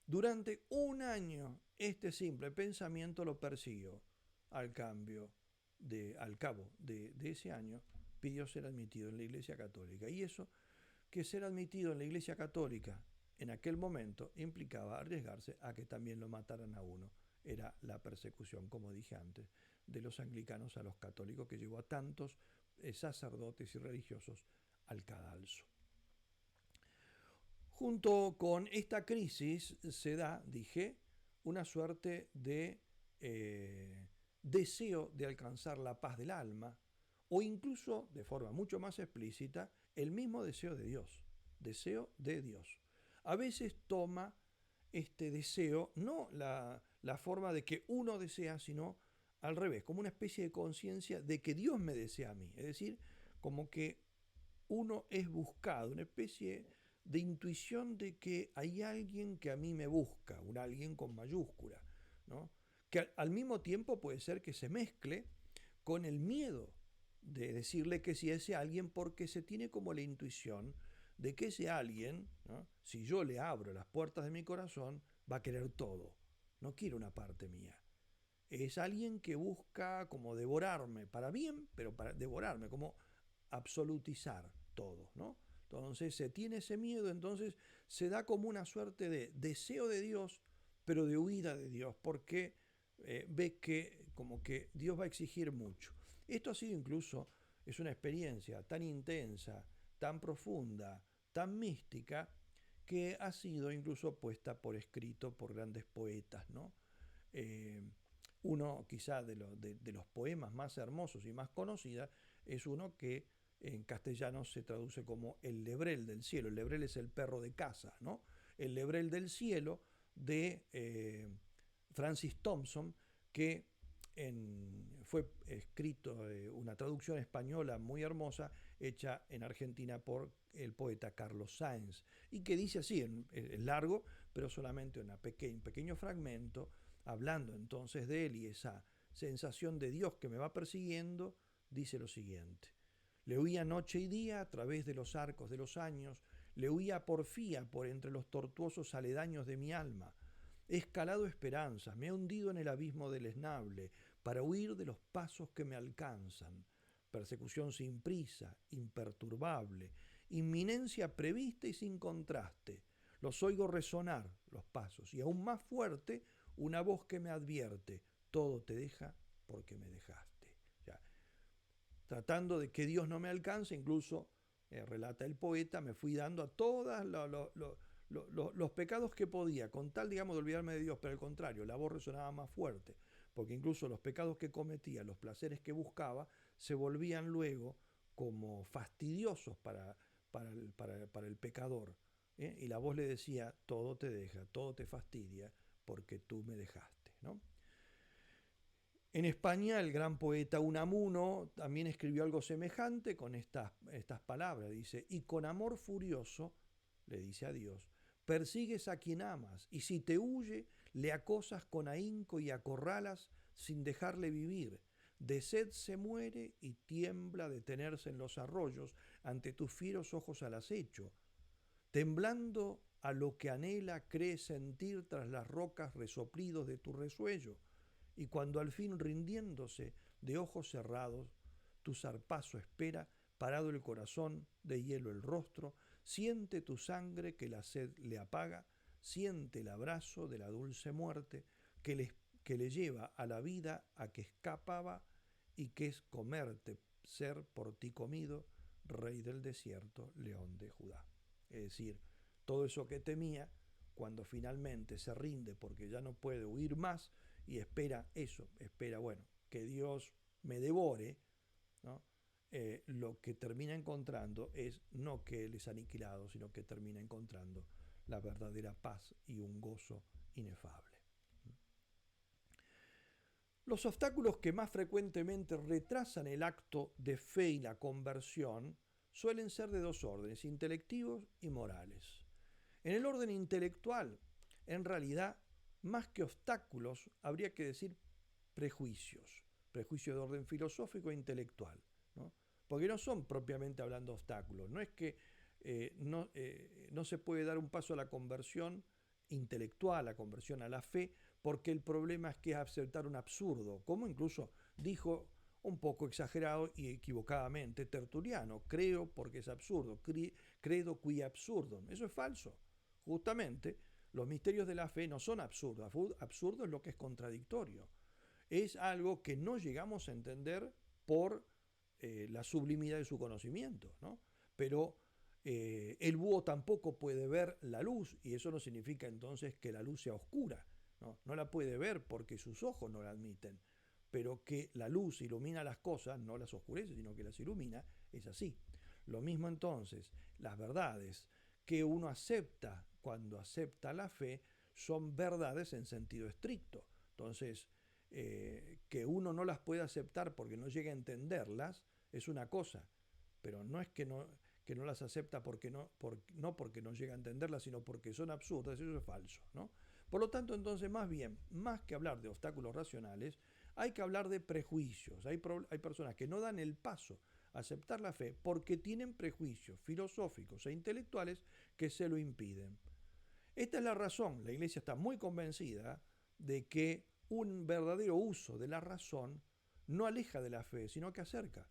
Durante un año este simple pensamiento lo persiguió. Al cabo de ese año, pidió ser admitido en la Iglesia Católica. Y eso, que ser admitido en la Iglesia Católica en aquel momento implicaba arriesgarse a que también lo mataran a uno. Era la persecución, como dije antes, de los anglicanos a los católicos que llevó a tantos sacerdotes y religiosos al cadalso. Junto con esta crisis se da, dije, una suerte de deseo de alcanzar la paz del alma, o incluso, de forma mucho más explícita, el mismo deseo de Dios. Deseo de Dios. A veces toma este deseo, no la forma de que uno desea, sino al revés, como una especie de conciencia de que Dios me desea a mí. Es decir, como que uno es buscado, una especie de intuición de que hay alguien que a mí me busca, un alguien con mayúscula, ¿no? Que al mismo tiempo puede ser que se mezcle con el miedo de decirle que sí a ese alguien, porque se tiene como la intuición de que ese alguien, ¿no? Si yo le abro las puertas de mi corazón, va a querer todo, no quiere una parte mía. Es alguien que busca como devorarme, para bien, pero para devorarme, como absolutizar todo, ¿no? Entonces se tiene ese miedo, entonces se da como una suerte de deseo de Dios, pero de huida de Dios, porque ve que como que Dios va a exigir mucho. Esto ha sido incluso, es una experiencia tan intensa, tan profunda, tan mística, que ha sido incluso puesta por escrito por grandes poetas, ¿no? Uno quizá de los poemas más hermosos y más conocidos es uno que en castellano se traduce como el lebrel del cielo. El lebrel es el perro de casa, ¿no? El lebrel del cielo de Francis Thompson, que fue escrito una traducción española muy hermosa, hecha en Argentina por el poeta Carlos Sáenz, y que dice así, es largo, pero solamente un pequeño fragmento, hablando entonces de él y esa sensación de Dios que me va persiguiendo, dice lo siguiente. Le huía noche y día a través de los arcos de los años, le huía porfía por entre los tortuosos aledaños de mi alma. He escalado esperanzas, me he hundido en el abismo del esnable para huir de los pasos que me alcanzan. Persecución sin prisa, imperturbable, inminencia prevista y sin contraste. Los oigo resonar, los pasos, y aún más fuerte, una voz que me advierte, todo te deja porque me dejaste. Ya. Tratando de que Dios no me alcance, incluso, relata el poeta, me fui dando a todos los pecados que podía, con tal, digamos, de olvidarme de Dios, pero al contrario, la voz resonaba más fuerte, porque incluso los pecados que cometía, los placeres que buscaba, se volvían luego como fastidiosos para el pecador. Y la voz le decía, todo te deja, todo te fastidia, porque tú me dejaste, ¿no? En España, el gran poeta Unamuno también escribió algo semejante con estas palabras. Dice, y con amor furioso, le dice a Dios, persigues a quien amas, y si te huye, le acosas con ahínco y acorralas sin dejarle vivir. De sed se muere y tiembla detenerse en los arroyos ante tus fieros ojos al acecho, temblando a lo que anhela cree sentir tras las rocas resoplidos de tu resuello, y cuando al fin rindiéndose de ojos cerrados, tu zarpazo espera, parado el corazón, de hielo el rostro, siente tu sangre que la sed le apaga, siente el abrazo de la dulce muerte que le lleva a la vida a que escapaba y que es comerte, ser por ti comido, rey del desierto, león de Judá. Es decir, todo eso que temía, cuando finalmente se rinde porque ya no puede huir más y espera eso, espera, bueno, que Dios me devore, ¿no? Lo que termina encontrando es no que Él es aniquilado, sino que termina encontrando la verdadera paz y un gozo inefable. Los obstáculos que más frecuentemente retrasan el acto de fe y la conversión suelen ser de dos órdenes, intelectivos y morales. En el orden intelectual, en realidad, más que obstáculos, habría que decir prejuicios, prejuicios de orden filosófico e intelectual, ¿no? Porque no son propiamente hablando obstáculos, no es que no se puede dar un paso a la conversión intelectual, a la conversión a la fe, porque el problema es que es aceptar un absurdo, como incluso dijo un poco exagerado y equivocadamente Tertuliano, creo porque es absurdo, credo qui absurdum, eso es falso. Justamente los misterios de la fe no son absurdos, absurdo es lo que es contradictorio, es algo que no llegamos a entender por la sublimidad de su conocimiento, ¿no? Pero el búho tampoco puede ver la luz y eso no significa entonces que la luz sea oscura, ¿no? No la puede ver porque sus ojos no la admiten, pero que la luz ilumina las cosas, no las oscurece, sino que las ilumina, es así. Lo mismo entonces, las verdades que uno acepta cuando acepta la fe son verdades en sentido estricto. Entonces, que uno no las pueda aceptar porque no llega a entenderlas es una cosa, pero no es que no las acepta porque no porque no llega a entenderlas, sino porque son absurdas, eso es falso, ¿no? Por lo tanto, entonces, más bien, más que hablar de obstáculos racionales, hay que hablar de prejuicios. Hay personas que no dan el paso a aceptar la fe porque tienen prejuicios filosóficos e intelectuales que se lo impiden. Esta es la razón. La Iglesia está muy convencida de que un verdadero uso de la razón no aleja de la fe, sino que acerca.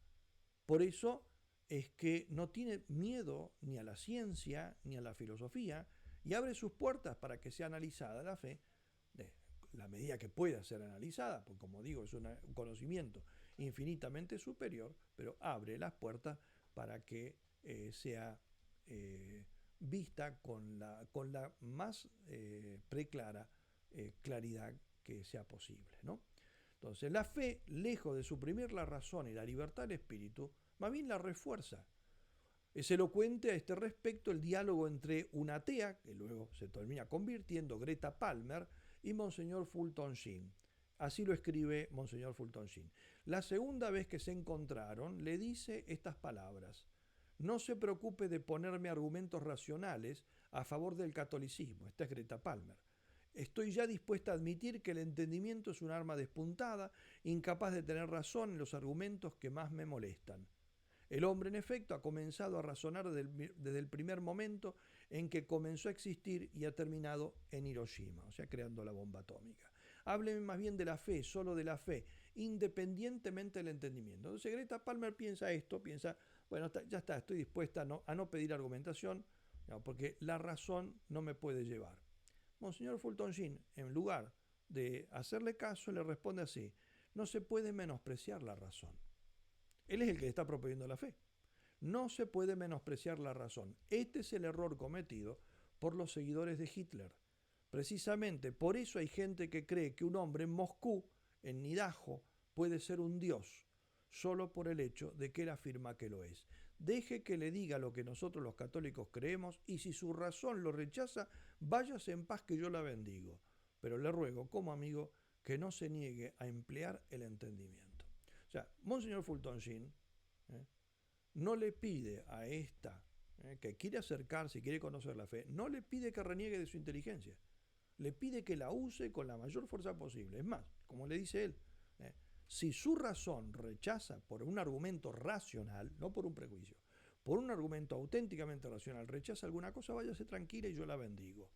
Por eso es que no tiene miedo ni a la ciencia ni a la filosofía y abre sus puertas para que sea analizada la fe de la medida que pueda ser analizada, porque como digo, es un conocimiento infinitamente superior, pero abre las puertas para que sea vista con la más preclara claridad que sea posible, ¿no? Entonces, la fe, lejos de suprimir la razón y la libertad del espíritu, más bien la refuerza. Es elocuente a este respecto el diálogo entre una atea, que luego se termina convirtiendo, Greta Palmer, y Monseñor Fulton Sheen. Así lo escribe Monseñor Fulton Sheen. La segunda vez que se encontraron, le dice estas palabras: no se preocupe de ponerme argumentos racionales a favor del catolicismo. Esta es Greta Palmer. Estoy ya dispuesta a admitir que el entendimiento es un arma despuntada, incapaz de tener razón en los argumentos que más me molestan. El hombre, en efecto, ha comenzado a razonar desde el primer momento en que comenzó a existir y ha terminado en Hiroshima, o sea, creando la bomba atómica. Hábleme más bien de la fe, solo de la fe, independientemente del entendimiento. Entonces Greta Palmer piensa esto, piensa, bueno, ya está, estoy dispuesta a no pedir argumentación, porque la razón no me puede llevar. Monseñor Fulton Sheen, en lugar de hacerle caso, le responde así: no se puede menospreciar la razón. Él es el que está proponiendo la fe. No se puede menospreciar la razón. Este es el error cometido por los seguidores de Hitler. Precisamente por eso hay gente que cree que un hombre en Moscú, en Idaho, puede ser un dios, solo por el hecho de que él afirma que lo es. Deje que le diga lo que nosotros los católicos creemos y si su razón lo rechaza, váyase en paz que yo la bendigo. Pero le ruego, como amigo, que no se niegue a emplear el entendimiento. O sea, Monseñor Fulton Sheen no le pide a esta que quiere acercarse y quiere conocer la fe, no le pide que reniegue de su inteligencia, le pide que la use con la mayor fuerza posible. Es más, como le dice él, Si su razón rechaza por un argumento racional, no por un prejuicio, por un argumento auténticamente racional, rechaza alguna cosa, váyase tranquila y yo la bendigo.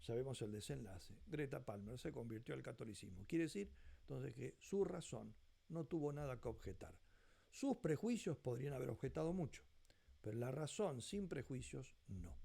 Sabemos el desenlace. Greta Palmer se convirtió al catolicismo. Quiere decir, entonces, que su razón no tuvo nada que objetar. Sus prejuicios podrían haber objetado mucho, pero la razón sin prejuicios no.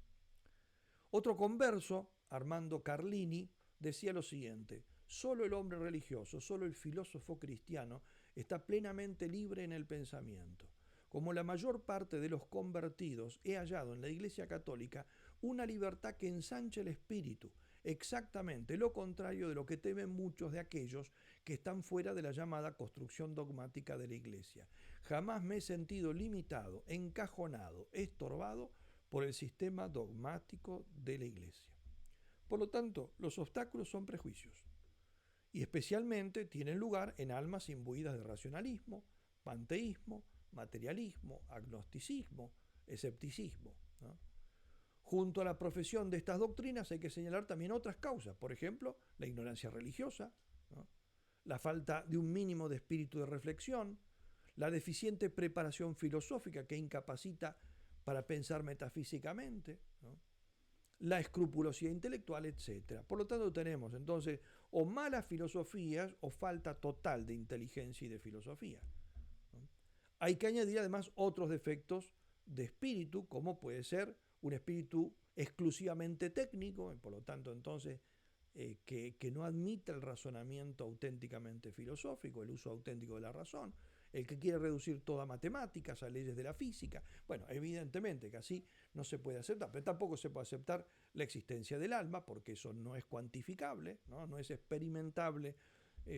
Otro converso, Armando Carlini, decía lo siguiente: solo el hombre religioso, solo el filósofo cristiano está plenamente libre en el pensamiento. Como la mayor parte de los convertidos, he hallado en la Iglesia Católica una libertad que ensancha el espíritu, exactamente lo contrario de lo que temen muchos de aquellos que están fuera de la llamada construcción dogmática de la Iglesia. Jamás me he sentido limitado, encajonado, estorbado por el sistema dogmático de la Iglesia. Por lo tanto, los obstáculos son prejuicios, y especialmente tienen lugar en almas imbuidas de racionalismo, panteísmo, materialismo, agnosticismo, escepticismo, ¿no? Junto a la profesión de estas doctrinas hay que señalar también otras causas, por ejemplo, la ignorancia religiosa, ¿no? La falta de un mínimo de espíritu de reflexión, la deficiente preparación filosófica que incapacita para pensar metafísicamente, ¿no? La escrupulosidad intelectual, etc. Por lo tanto, tenemos entonces o malas filosofías o falta total de inteligencia y de filosofía, ¿no? Hay que añadir además otros defectos de espíritu, como puede ser un espíritu exclusivamente técnico, y por lo tanto entonces que no admita el razonamiento auténticamente filosófico, el uso auténtico de la razón, el que quiere reducir toda matemáticas a leyes de la física. Bueno, evidentemente que así no se puede aceptar, pero tampoco se puede aceptar la existencia del alma, porque eso no es cuantificable, no es experimentable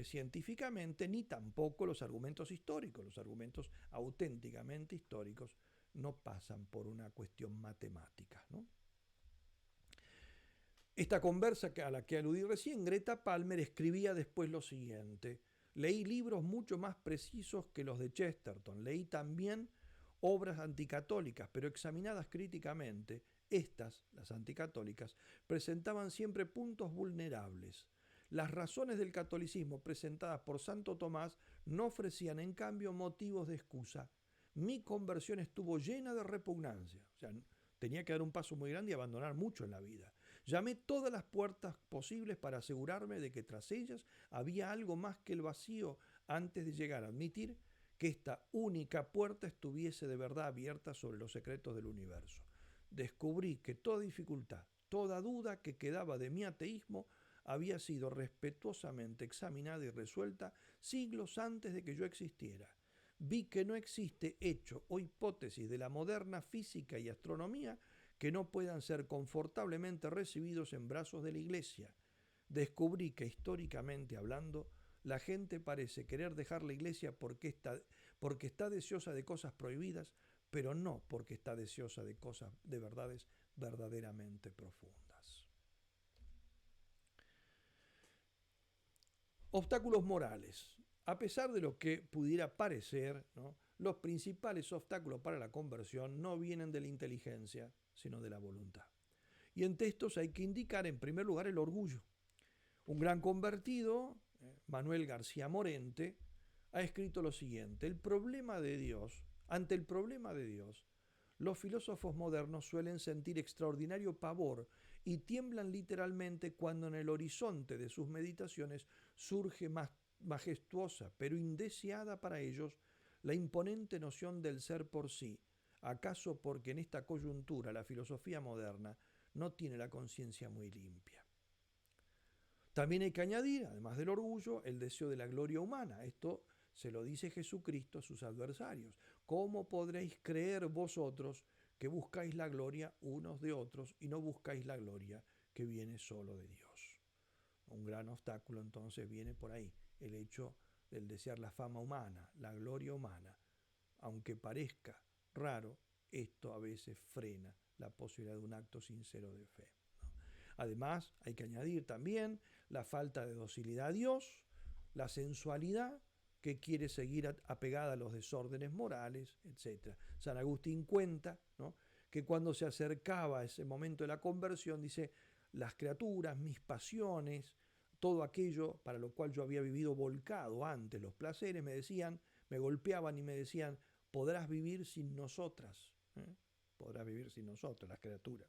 científicamente, ni tampoco los argumentos históricos. Los argumentos auténticamente históricos no pasan por una cuestión matemática, ¿no? Esta conversa a la que aludí recién, Greta Palmer escribía después lo siguiente: leí libros mucho más precisos que los de Chesterton, leí también obras anticatólicas, pero examinadas críticamente, estas, las anticatólicas, presentaban siempre puntos vulnerables. Las razones del catolicismo presentadas por Santo Tomás no ofrecían, en cambio, motivos de excusa. Mi conversión estuvo llena de repugnancia. O sea, tenía que dar un paso muy grande y abandonar mucho en la vida. Llamé todas las puertas posibles para asegurarme de que tras ellas había algo más que el vacío antes de llegar a admitir que esta única puerta estuviese de verdad abierta sobre los secretos del universo. Descubrí que toda dificultad, toda duda que quedaba de mi ateísmo había sido respetuosamente examinada y resuelta siglos antes de que yo existiera. Vi que no existe hecho o hipótesis de la moderna física y astronomía que no puedan ser confortablemente recibidos en brazos de la Iglesia. Descubrí que, históricamente hablando, la gente parece querer dejar la Iglesia porque está deseosa de cosas prohibidas, pero no porque está deseosa de cosas, de verdades verdaderamente profundas. Obstáculos morales. A pesar de lo que pudiera parecer, ¿no?, los principales obstáculos para la conversión no vienen de la inteligencia, sino de la voluntad. Y entre estos hay que indicar, en primer lugar, el orgullo. Un gran convertido, Manuel García Morente, ha escrito lo siguiente: ante el problema de Dios, los filósofos modernos suelen sentir extraordinario pavor y tiemblan literalmente cuando en el horizonte de sus meditaciones surge majestuosa, pero indeseada para ellos, la imponente noción del ser por sí, acaso porque en esta coyuntura la filosofía moderna no tiene la conciencia muy limpia. También hay que añadir, además del orgullo, el deseo de la gloria humana. Esto se lo dice Jesucristo a sus adversarios. ¿Cómo podréis creer vosotros que buscáis la gloria unos de otros y no buscáis la gloria que viene solo de Dios? Un gran obstáculo entonces viene por ahí, el hecho del desear la fama humana, la gloria humana. Aunque parezca raro, esto a veces frena la posibilidad de un acto sincero de fe. Además, hay que añadir también la falta de docilidad a Dios, la sensualidad que quiere seguir apegada a los desórdenes morales, etc. San Agustín cuenta, ¿no?, que cuando se acercaba ese momento de la conversión, dice: las criaturas, mis pasiones, todo aquello para lo cual yo había vivido volcado antes, los placeres, me decían, me golpeaban y me decían, podrás vivir sin nosotras, ¿eh? Podrás vivir sin nosotros, las criaturas.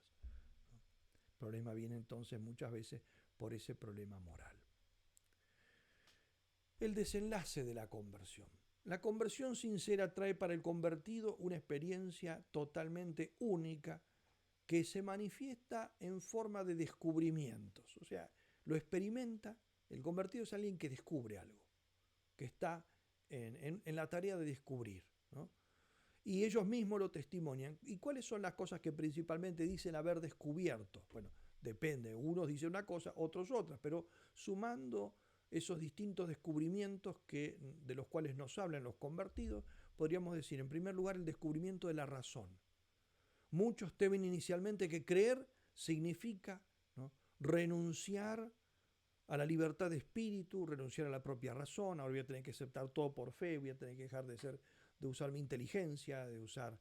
El problema viene entonces muchas veces por ese problema moral. El desenlace de la conversión. La conversión sincera trae para el convertido una experiencia totalmente única que se manifiesta en forma de descubrimientos. O sea, lo experimenta, el convertido es alguien que descubre algo, que está en la tarea de descubrir, ¿no? Y ellos mismos lo testimonian. ¿Y cuáles son las cosas que principalmente dicen haber descubierto? Bueno, depende, unos dicen una cosa, otros otras, pero sumando esos distintos descubrimientos de los cuales nos hablan los convertidos, podríamos decir, en primer lugar, el descubrimiento de la razón. Muchos temen inicialmente que creer significa, ¿no?, renunciar a la libertad de espíritu, renunciar a la propia razón. Ahora voy a tener que aceptar todo por fe, voy a tener que dejar de usar mi inteligencia, de usar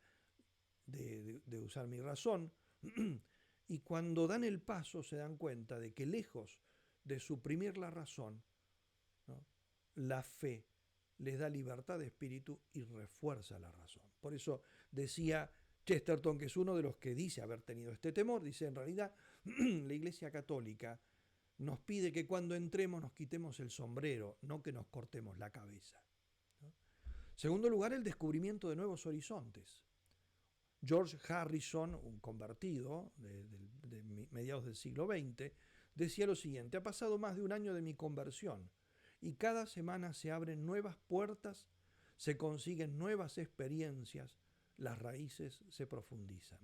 mi razón. Y cuando dan el paso se dan cuenta de que lejos de suprimir la razón, ¿no?, la fe les da libertad de espíritu y refuerza la razón. Por eso decía Chesterton, que es uno de los que dice haber tenido este temor, dice, en realidad la Iglesia Católica nos pide que cuando entremos nos quitemos el sombrero, no que nos cortemos la cabeza, ¿no? Segundo lugar, el descubrimiento de nuevos horizontes. George Harrison, un convertido de mediados del siglo XX, decía lo siguiente: ha pasado más de un año de mi conversión y cada semana se abren nuevas puertas, se consiguen nuevas experiencias, las raíces se profundizan.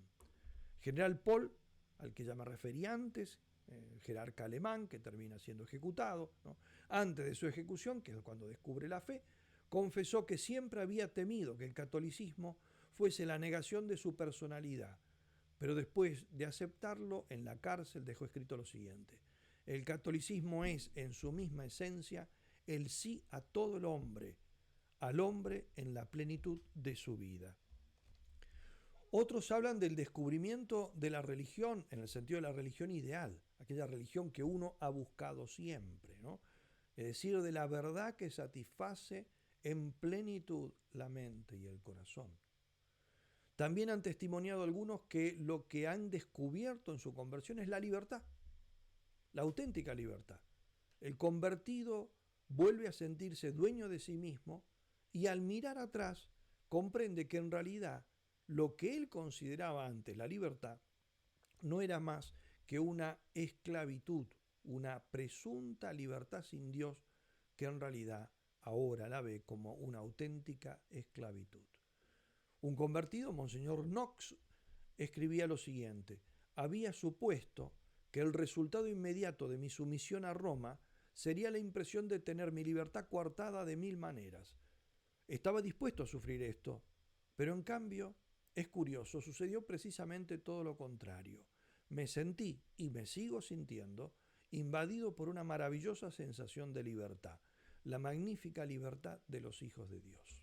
General Paul, al que ya me referí antes, jerarca alemán que termina siendo ejecutado, ¿no?, antes de su ejecución, que es cuando descubre la fe, confesó que siempre había temido que el catolicismo fuese la negación de su personalidad, pero después de aceptarlo en la cárcel dejó escrito lo siguiente: el catolicismo es en su misma esencia el sí a todo el hombre, al hombre en la plenitud de su vida. Otros hablan del descubrimiento de la religión, en el sentido de la religión ideal, aquella religión que uno ha buscado siempre, ¿no? Es decir, de la verdad que satisface en plenitud la mente y el corazón. También han testimoniado algunos que lo que han descubierto en su conversión es la libertad, la auténtica libertad. El convertido vuelve a sentirse dueño de sí mismo y al mirar atrás comprende que en realidad lo que él consideraba antes la libertad no era más que una esclavitud, una presunta libertad sin Dios, que en realidad ahora la ve como una auténtica esclavitud. Un convertido, Monseñor Knox, escribía lo siguiente: había supuesto que el resultado inmediato de mi sumisión a Roma sería la impresión de tener mi libertad coartada de mil maneras. Estaba dispuesto a sufrir esto, pero en cambio, es curioso, sucedió precisamente todo lo contrario. Me sentí, y me sigo sintiendo, invadido por una maravillosa sensación de libertad, la magnífica libertad de los hijos de Dios.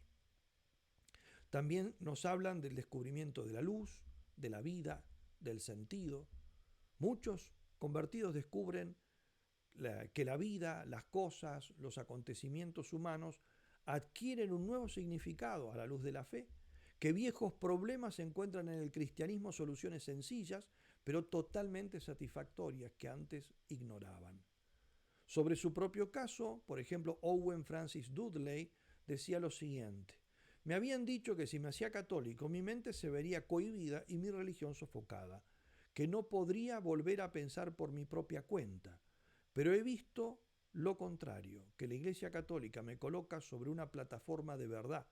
También nos hablan del descubrimiento de la luz, de la vida, del sentido. Muchos convertidos descubren que la vida, las cosas, los acontecimientos humanos adquieren un nuevo significado a la luz de la fe, que viejos problemas encuentran en el cristianismo soluciones sencillas, pero totalmente satisfactorias, que antes ignoraban. Sobre su propio caso, por ejemplo, Owen Francis Dudley decía lo siguiente: me habían dicho que si me hacía católico mi mente se vería cohibida y mi religión sofocada, que no podría volver a pensar por mi propia cuenta, pero he visto lo contrario, que la Iglesia Católica me coloca sobre una plataforma de verdad,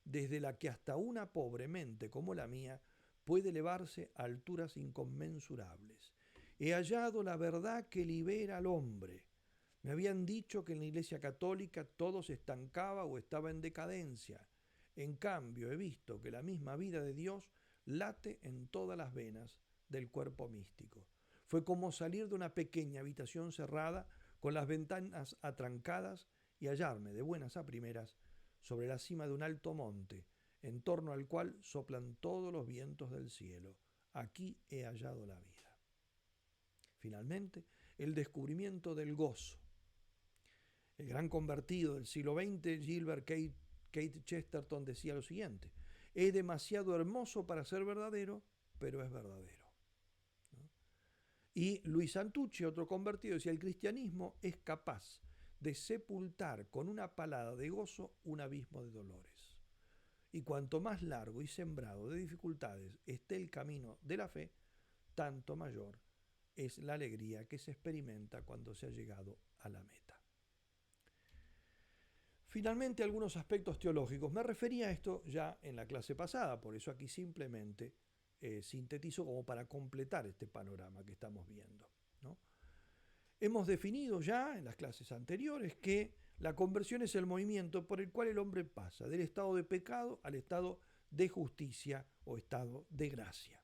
desde la que hasta una pobre mente como la mía puede elevarse a alturas inconmensurables. He hallado la verdad que libera al hombre. Me habían dicho que en la Iglesia Católica todo se estancaba o estaba en decadencia. En cambio, he visto que la misma vida de Dios late en todas las venas del cuerpo místico. Fue como salir de una pequeña habitación cerrada, con las ventanas atrancadas, y hallarme de buenas a primeras sobre la cima de un alto monte, en torno al cual soplan todos los vientos del cielo. Aquí he hallado la vida. Finalmente, el descubrimiento del gozo. El gran convertido del siglo XX, Gilbert Kate Chesterton, decía lo siguiente: es demasiado hermoso para ser verdadero, pero es verdadero. ¿No? Y Luis Santucci, otro convertido, decía: el cristianismo es capaz de sepultar con una palada de gozo un abismo de dolores. Y cuanto más largo y sembrado de dificultades esté el camino de la fe, tanto mayor es la alegría que se experimenta cuando se ha llegado a la meta. Finalmente, algunos aspectos teológicos. Me refería a esto ya en la clase pasada, por eso aquí simplemente sintetizo como para completar este panorama que estamos viendo, ¿no? Hemos definido ya en las clases anteriores que la conversión es el movimiento por el cual el hombre pasa del estado de pecado al estado de justicia o estado de gracia.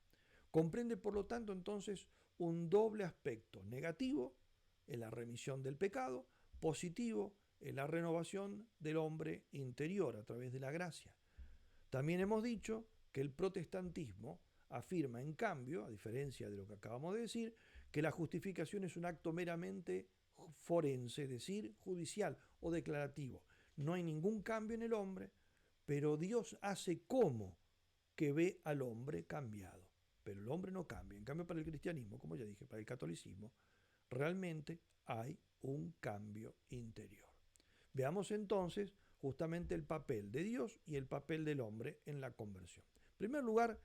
Comprende, por lo tanto, entonces un doble aspecto: negativo en la remisión del pecado, positivo en la renovación del hombre interior a través de la gracia. También hemos dicho que el protestantismo afirma, en cambio, a diferencia de lo que acabamos de decir, que la justificación es un acto meramente forense, es decir, judicial o declarativo. No hay ningún cambio en el hombre, pero Dios hace como que ve al hombre cambiado. Pero el hombre no cambia. En cambio, para el cristianismo, como ya dije, para el catolicismo, realmente hay un cambio interior. Veamos entonces justamente el papel de Dios y el papel del hombre en la conversión. En primer lugar,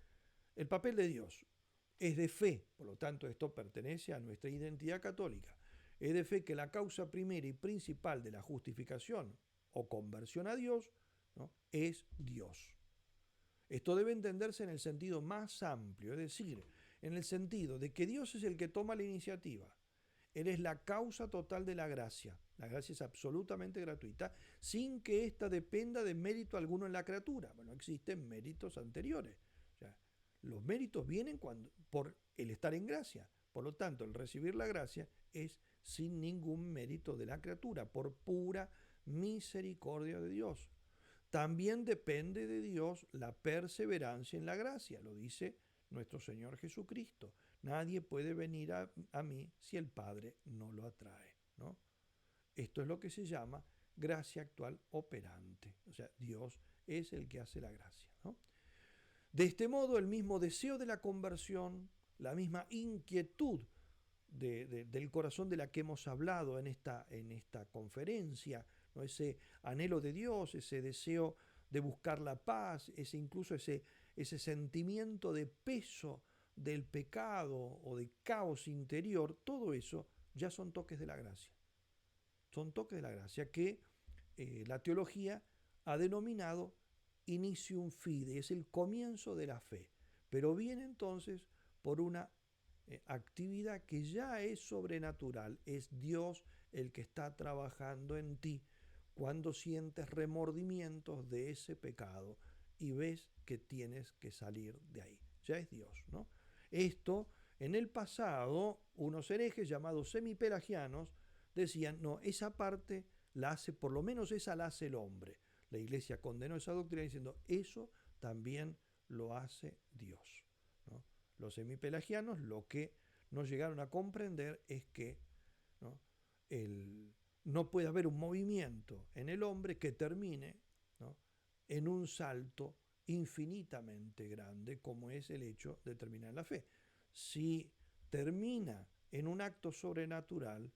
el papel de Dios es de fe, por lo tanto esto pertenece a nuestra identidad católica. Es de fe que la causa primera y principal de la justificación o conversión a Dios, ¿no?, es Dios. Esto debe entenderse en el sentido más amplio, es decir, en el sentido de que Dios es el que toma la iniciativa. Él es la causa total de la gracia. La gracia es absolutamente gratuita, sin que ésta dependa de mérito alguno en la criatura. Bueno, existen méritos anteriores. O sea, los méritos vienen por el estar en gracia. Por lo tanto, el recibir la gracia es sin ningún mérito de la criatura, por pura misericordia de Dios. También depende de Dios la perseverancia en la gracia, lo dice nuestro Señor Jesucristo. Nadie puede venir a mí si el Padre no lo atrae, ¿no? Esto es lo que se llama gracia actual operante. O sea, Dios es el que hace la gracia, ¿no? De este modo, el mismo deseo de la conversión, la misma inquietud del corazón de la que hemos hablado en esta conferencia, ¿no?, ese anhelo de Dios, ese deseo de buscar la paz, incluso ese sentimiento de peso del pecado o de caos interior, todo eso ya son toques de la gracia. Son toques de la gracia que la teología ha denominado initium fidei, es el comienzo de la fe, pero viene entonces por una actividad que ya es sobrenatural. Es Dios el que está trabajando en ti cuando sientes remordimientos de ese pecado y ves que tienes que salir de ahí. Ya es Dios, ¿no? Esto, en el pasado, unos herejes llamados semipelagianos decían: no, esa parte la hace, por lo menos esa la hace el hombre. La Iglesia condenó esa doctrina diciendo: eso también lo hace Dios, ¿no? Los semipelagianos lo que no llegaron a comprender es que, ¿no?, no puede haber un movimiento en el hombre que termine, ¿no?, en un salto infinitamente grande como es el hecho de terminar en la fe. Si termina en un acto sobrenatural,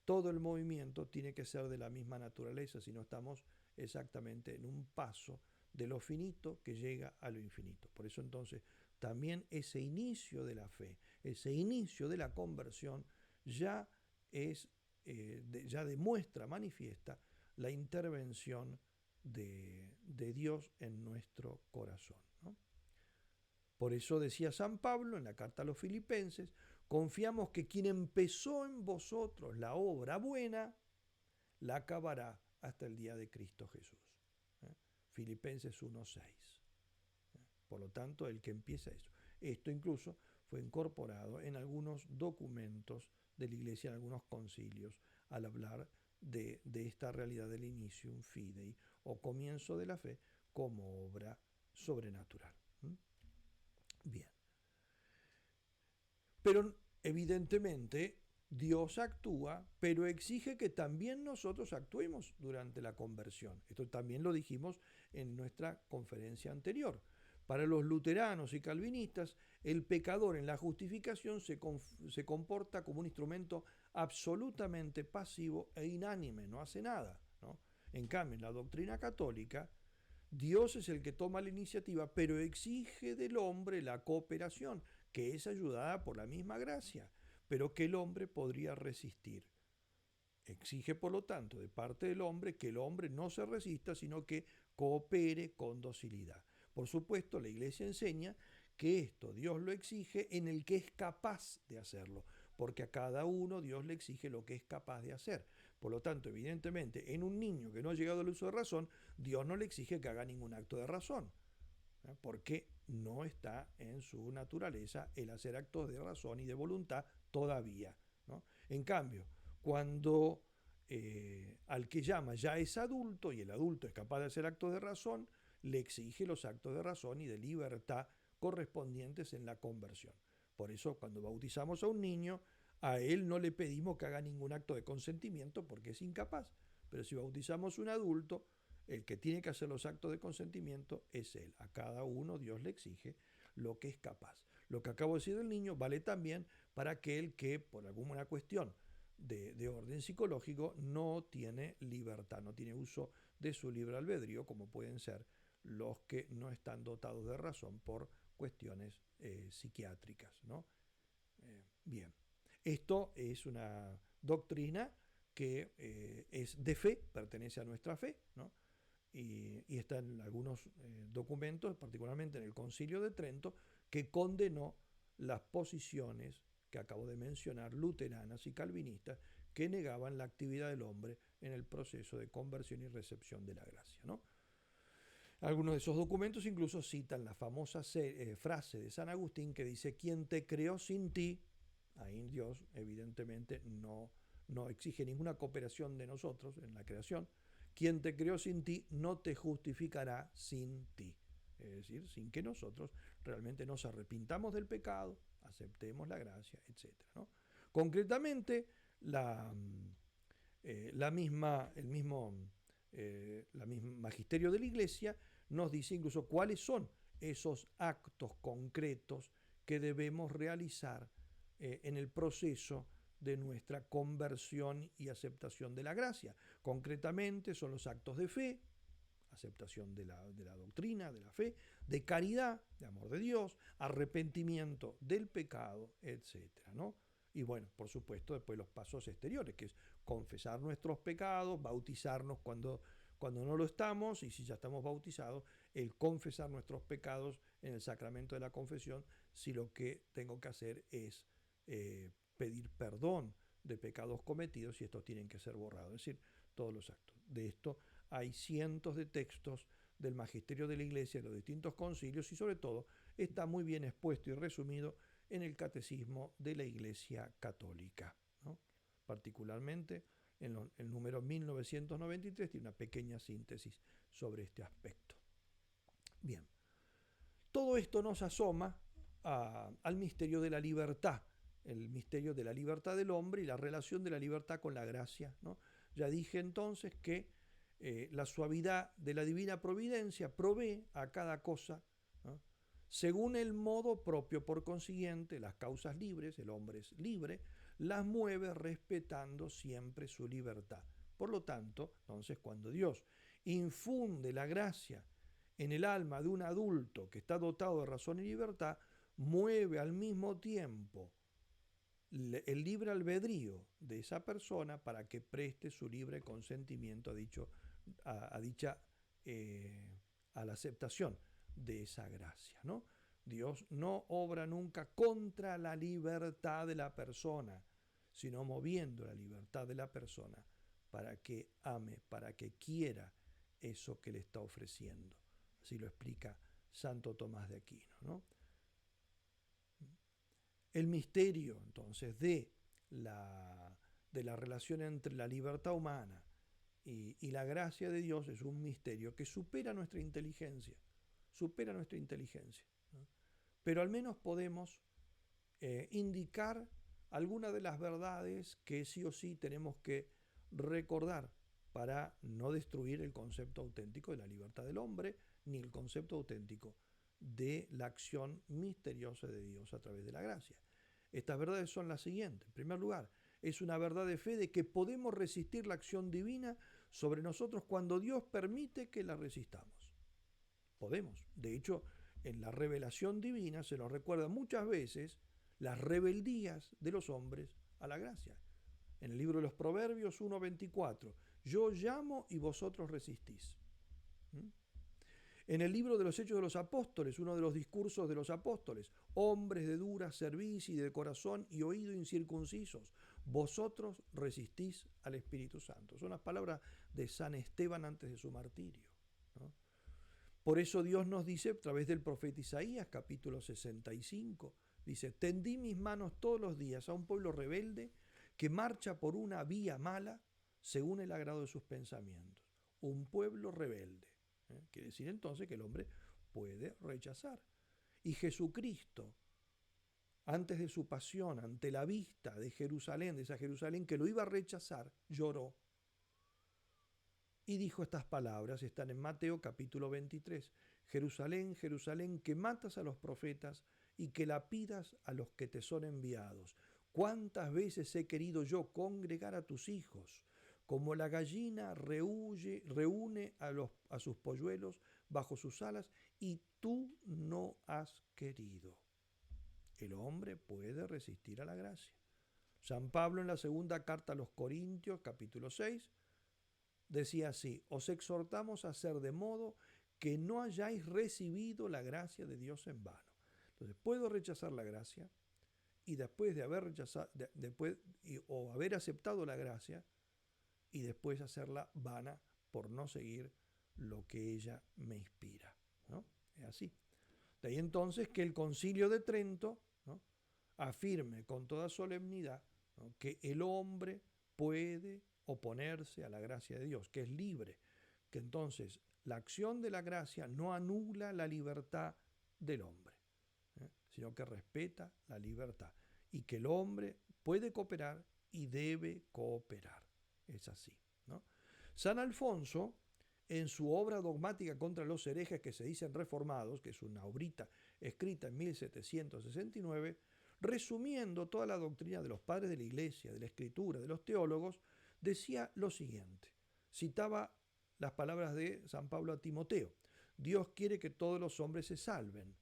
todo el movimiento tiene que ser de la misma naturaleza, si no estamos exactamente en un paso de lo finito que llega a lo infinito. Por eso entonces también ese inicio de la fe, ese inicio de la conversión ya ya demuestra, manifiesta la intervención de Dios en nuestro corazón, ¿no? Por eso decía San Pablo en la carta a los Filipenses: confiamos que quien empezó en vosotros la obra buena, la acabará hasta el día de Cristo Jesús. Filipenses 1:6. Por lo tanto, el que empieza eso. Esto incluso fue incorporado en algunos documentos de la Iglesia, en algunos concilios, al hablar de esta realidad del initium fidei o comienzo de la fe como obra sobrenatural. Bien. Pero evidentemente Dios actúa, pero exige que también nosotros actuemos durante la conversión. Esto también lo dijimos en nuestra conferencia anterior. Para los luteranos y calvinistas, el pecador en la justificación se comporta como un instrumento absolutamente pasivo e inánime, no hace nada, ¿no? En cambio, en la doctrina católica, Dios es el que toma la iniciativa, pero exige del hombre la cooperación, que es ayudada por la misma gracia, pero que el hombre podría resistir. Exige, por lo tanto, de parte del hombre que el hombre no se resista, sino que coopere con docilidad. Por supuesto, la Iglesia enseña que esto Dios lo exige en el que es capaz de hacerlo, porque a cada uno Dios le exige lo que es capaz de hacer. Por lo tanto, evidentemente, en un niño que no ha llegado al uso de razón, Dios no le exige que haga ningún acto de razón, porque no está en su naturaleza el hacer actos de razón y de voluntad todavía, ¿no? En cambio, cuando al que llama ya es adulto y el adulto es capaz de hacer actos de razón, le exige los actos de razón y de libertad correspondientes en la conversión. Por eso, cuando bautizamos a un niño, a él no le pedimos que haga ningún acto de consentimiento porque es incapaz. Pero si bautizamos a un adulto, el que tiene que hacer los actos de consentimiento es él. A cada uno Dios le exige lo que es capaz. Lo que acabo de decir del niño vale también para aquel que, por alguna cuestión de orden psicológico, no tiene libertad, no tiene uso de su libre albedrío, como pueden ser los que no están dotados de razón por cuestiones psiquiátricas, ¿no? Bien, esto es una doctrina que es de fe, pertenece a nuestra fe, ¿no? Y está en algunos documentos, particularmente en el Concilio de Trento, que condenó las posiciones que acabo de mencionar, luteranas y calvinistas, que negaban la actividad del hombre en el proceso de conversión y recepción de la gracia, ¿no? Algunos de esos documentos incluso citan la famosa frase de San Agustín que dice: quien te creó sin ti, ahí Dios evidentemente no exige ninguna cooperación de nosotros en la creación, quien te creó sin ti no te justificará sin ti. Es decir, sin que nosotros realmente nos arrepintamos del pecado, aceptemos la gracia, etc., ¿no? Concretamente, la misma, el mismo la misma magisterio de la Iglesia nos dice incluso cuáles son esos actos concretos que debemos realizar en el proceso de nuestra conversión y aceptación de la gracia. Concretamente son los actos de fe, aceptación de la doctrina, de la fe, de caridad, de amor de Dios, arrepentimiento del pecado, etcétera, ¿no? Y bueno, por supuesto, después los pasos exteriores, que es confesar nuestros pecados, bautizarnos cuando no lo estamos, y si ya estamos bautizados, el confesar nuestros pecados en el sacramento de la confesión, si lo que tengo que hacer es pedir perdón de pecados cometidos y estos tienen que ser borrados, es decir, todos los actos. De esto hay cientos de textos del magisterio de la Iglesia, de los distintos concilios, y sobre todo está muy bien expuesto y resumido en el Catecismo de la Iglesia Católica, ¿no? Particularmente en el número 1993 tiene una pequeña síntesis sobre este aspecto. Bien, todo esto nos asoma al misterio de la libertad, el misterio de la libertad del hombre y la relación de la libertad con la gracia, ¿no? Ya dije entonces que la suavidad de la divina providencia provee a cada cosa, ¿no?, según el modo propio. Por consiguiente, las causas libres, el hombre es libre, las mueve respetando siempre su libertad. Por lo tanto, entonces, cuando Dios infunde la gracia en el alma de un adulto que está dotado de razón y libertad, mueve al mismo tiempo el libre albedrío de esa persona para que preste su libre consentimiento a la aceptación de esa gracia, ¿no? Dios no obra nunca contra la libertad de la persona, sino moviendo la libertad de la persona para que ame, para que quiera eso que le está ofreciendo. Así lo explica Santo Tomás de Aquino, ¿no? El misterio, entonces, de la relación entre la libertad humana y la gracia de Dios es un misterio que supera nuestra inteligencia, ¿no? Pero al menos podemos indicar algunas de las verdades que sí o sí tenemos que recordar para no destruir el concepto auténtico de la libertad del hombre, ni el concepto auténtico de la acción misteriosa de Dios a través de la gracia. Estas verdades son las siguientes. En primer lugar, es una verdad de fe de que podemos resistir la acción divina sobre nosotros cuando Dios permite que la resistamos. Podemos. De hecho, en la revelación divina se nos recuerda muchas veces las rebeldías de los hombres a la gracia. En el libro de los Proverbios 1:24, yo llamo y vosotros resistís. En el libro de los Hechos de los Apóstoles, uno de los discursos de los apóstoles, hombres de dura cerviz y de corazón y oído incircuncisos, vosotros resistís al Espíritu Santo. Son las palabras de San Esteban antes de su martirio, ¿no? Por eso Dios nos dice a través del profeta Isaías, capítulo 65, dice, tendí mis manos todos los días a un pueblo rebelde que marcha por una vía mala según el agrado de sus pensamientos. Un pueblo rebelde. Quiere decir entonces que el hombre puede rechazar. Y Jesucristo, antes de su pasión, ante la vista de Jerusalén, de esa Jerusalén que lo iba a rechazar, lloró. Y dijo estas palabras, están en Mateo capítulo 23. Jerusalén, Jerusalén, que matas a los profetas y que lapidas a los que te son enviados. ¿Cuántas veces he querido yo congregar a tus hijos? Como la gallina reúne a sus polluelos bajo sus alas, y tú no has querido. El hombre puede resistir a la gracia. San Pablo en la segunda carta a los Corintios, capítulo 6, decía así, os exhortamos a hacer de modo que no hayáis recibido la gracia de Dios en vano. Entonces, puedo rechazar la gracia y después de haber rechazado, o haber aceptado la gracia, y después hacerla vana por no seguir lo que ella me inspira, ¿no? Es así. De ahí entonces que el Concilio de Trento, ¿no?, afirme con toda solemnidad, ¿no?, que el hombre puede oponerse a la gracia de Dios, que es libre, que entonces la acción de la gracia no anula la libertad del hombre, sino que respeta la libertad y que el hombre puede cooperar y debe cooperar. Es así, ¿no? San Alfonso, en su obra dogmática contra los herejes que se dicen reformados, que es una obrita escrita en 1769, resumiendo toda la doctrina de los padres de la Iglesia, de la Escritura, de los teólogos, decía lo siguiente, citaba las palabras de San Pablo a Timoteo, Dios quiere que todos los hombres se salven,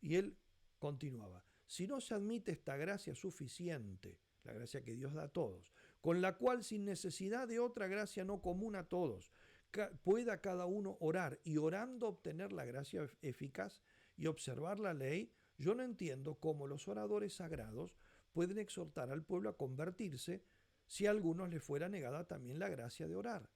y él continuaba, si no se admite esta gracia suficiente, la gracia que Dios da a todos, con la cual sin necesidad de otra gracia no común a todos, pueda cada uno orar y orando obtener la gracia eficaz y observar la ley, yo no entiendo cómo los oradores sagrados pueden exhortar al pueblo a convertirse si a algunos les fuera negada también la gracia de orar.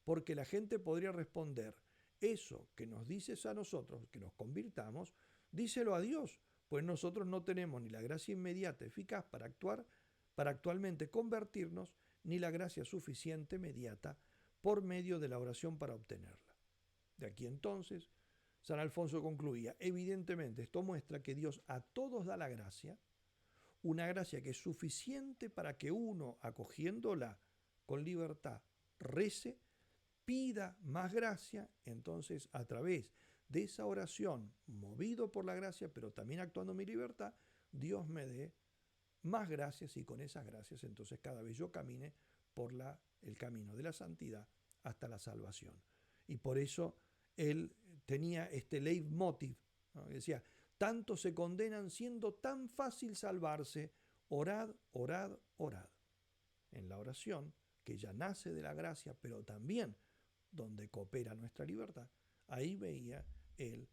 Porque la gente podría responder, eso que nos dices a nosotros, que nos convirtamos, díselo a Dios, pues nosotros no tenemos ni la gracia inmediata eficaz para actuar, para actualmente convertirnos, ni la gracia suficiente inmediata por medio de la oración para obtenerla. De aquí entonces, San Alfonso concluía, evidentemente esto muestra que Dios a todos da la gracia, una gracia que es suficiente para que uno, acogiéndola con libertad, rece, pida más gracia, entonces a través de esa oración, movido por la gracia, pero también actuando en mi libertad, Dios me dé más gracias y con esas gracias entonces cada vez yo camine por el camino de la santidad hasta la salvación. Y por eso él tenía este leitmotiv, ¿no?, que decía, tantos se condenan siendo tan fácil salvarse, orad, orad, orad. En la oración, que ya nace de la gracia, pero también donde coopera nuestra libertad, ahí veía él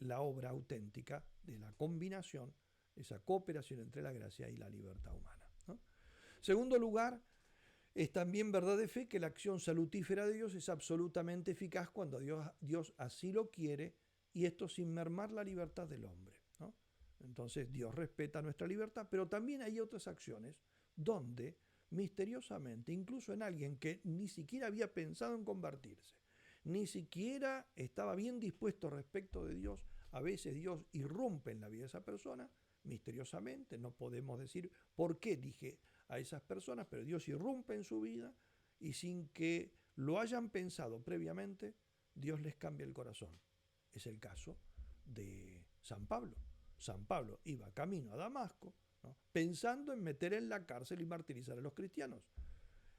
la obra auténtica de la combinación, esa cooperación entre la gracia y la libertad humana, ¿no? Segundo lugar, es también verdad de fe que la acción salutífera de Dios es absolutamente eficaz cuando Dios así lo quiere, y esto sin mermar la libertad del hombre, ¿no? Entonces Dios respeta nuestra libertad, pero también hay otras acciones donde misteriosamente, incluso en alguien que ni siquiera había pensado en convertirse, ni siquiera estaba bien dispuesto respecto de Dios, A veces Dios irrumpe en la vida de esa persona misteriosamente, no podemos decir por qué elige a esas personas, pero Dios irrumpe en su vida y sin que lo hayan pensado previamente, Dios les cambia el corazón. Es el caso de San Pablo. San Pablo iba camino a Damasco, ¿no?, pensando en meter en la cárcel y martirizar a los cristianos.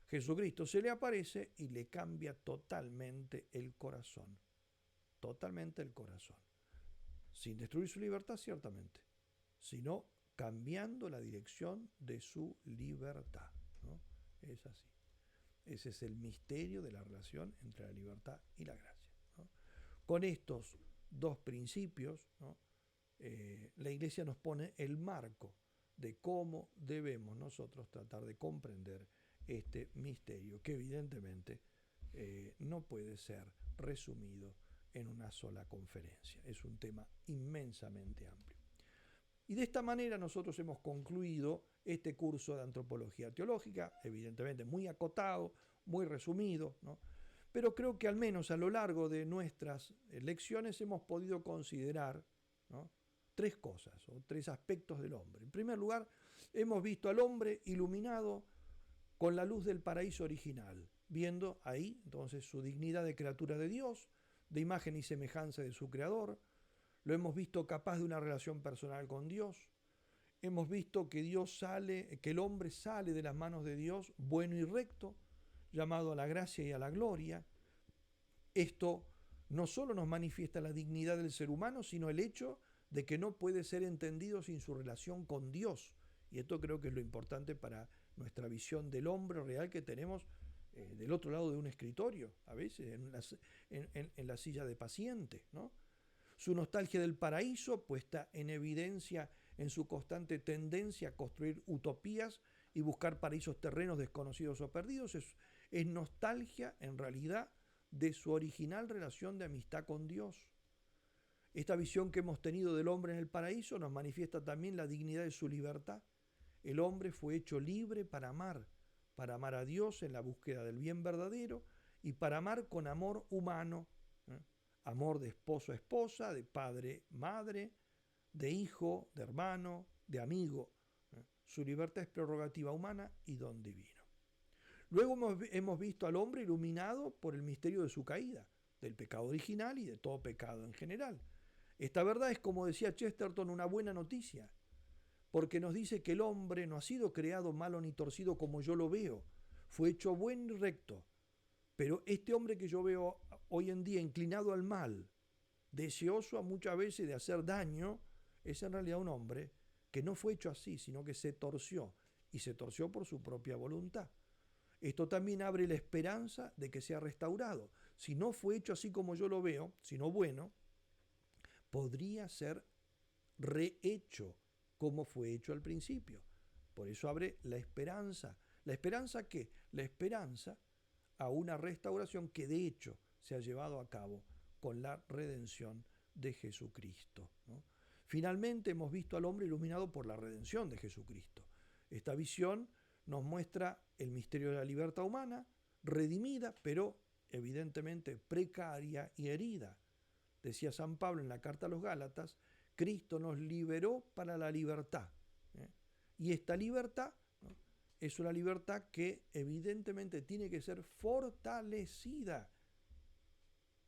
Jesucristo se le aparece y le cambia totalmente el corazón. Totalmente el corazón. Sin destruir su libertad, ciertamente, sino cambiando la dirección de su libertad, ¿no? Es así. Ese es el misterio de la relación entre la libertad y la gracia, ¿no? Con estos dos principios, ¿no?, la Iglesia nos pone el marco de cómo debemos nosotros tratar de comprender este misterio, que evidentemente no puede ser resumido en una sola conferencia. Es un tema inmensamente amplio. Y de esta manera nosotros hemos concluido este curso de antropología teológica, evidentemente muy acotado, muy resumido, ¿no?, pero creo que al menos a lo largo de nuestras lecciones hemos podido considerar, ¿no?, tres cosas o tres aspectos del hombre. En primer lugar, hemos visto al hombre iluminado con la luz del paraíso original, viendo ahí entonces su dignidad de criatura de Dios, de imagen y semejanza de su Creador. Lo hemos visto capaz de una relación personal con Dios. Hemos visto que el hombre sale de las manos de Dios bueno y recto, llamado a la gracia y a la gloria. Esto no solo nos manifiesta la dignidad del ser humano, sino el hecho de que no puede ser entendido sin su relación con Dios. Y esto creo que es lo importante para nuestra visión del hombre real que tenemos del otro lado de un escritorio, a veces en la silla de paciente, ¿no? Su nostalgia del paraíso, puesta en evidencia en su constante tendencia a construir utopías y buscar paraísos terrenos desconocidos o perdidos, es nostalgia en realidad de su original relación de amistad con Dios. Esta visión que hemos tenido del hombre en el paraíso nos manifiesta también la dignidad de su libertad. El hombre fue hecho libre para amar a Dios en la búsqueda del bien verdadero y para amar con amor humano, ¿eh? Amor de esposo a esposa, de padre, madre, de hijo, de hermano, de amigo. Su libertad es prerrogativa humana y don divino. Luego hemos visto al hombre iluminado por el misterio de su caída, del pecado original y de todo pecado en general. Esta verdad es, como decía Chesterton, una buena noticia, porque nos dice que el hombre no ha sido creado malo ni torcido como yo lo veo, fue hecho bueno y recto. Pero este hombre que yo veo hoy en día inclinado al mal, deseoso muchas veces de hacer daño, es en realidad un hombre que no fue hecho así, sino que se torció, y se torció por su propia voluntad. Esto también abre la esperanza de que sea restaurado. Si no fue hecho así como yo lo veo, sino bueno, podría ser rehecho como fue hecho al principio. Por eso abre la esperanza. ¿La esperanza qué? La esperanza a una restauración que de hecho se ha llevado a cabo con la redención de Jesucristo, ¿no? Finalmente hemos visto al hombre iluminado por la redención de Jesucristo. Esta visión nos muestra el misterio de la libertad humana, redimida, pero evidentemente precaria y herida. Decía San Pablo en la carta a los Gálatas, Cristo nos liberó para la libertad, ¿eh? Y esta libertad, ¿no?, es una libertad que evidentemente tiene que ser fortalecida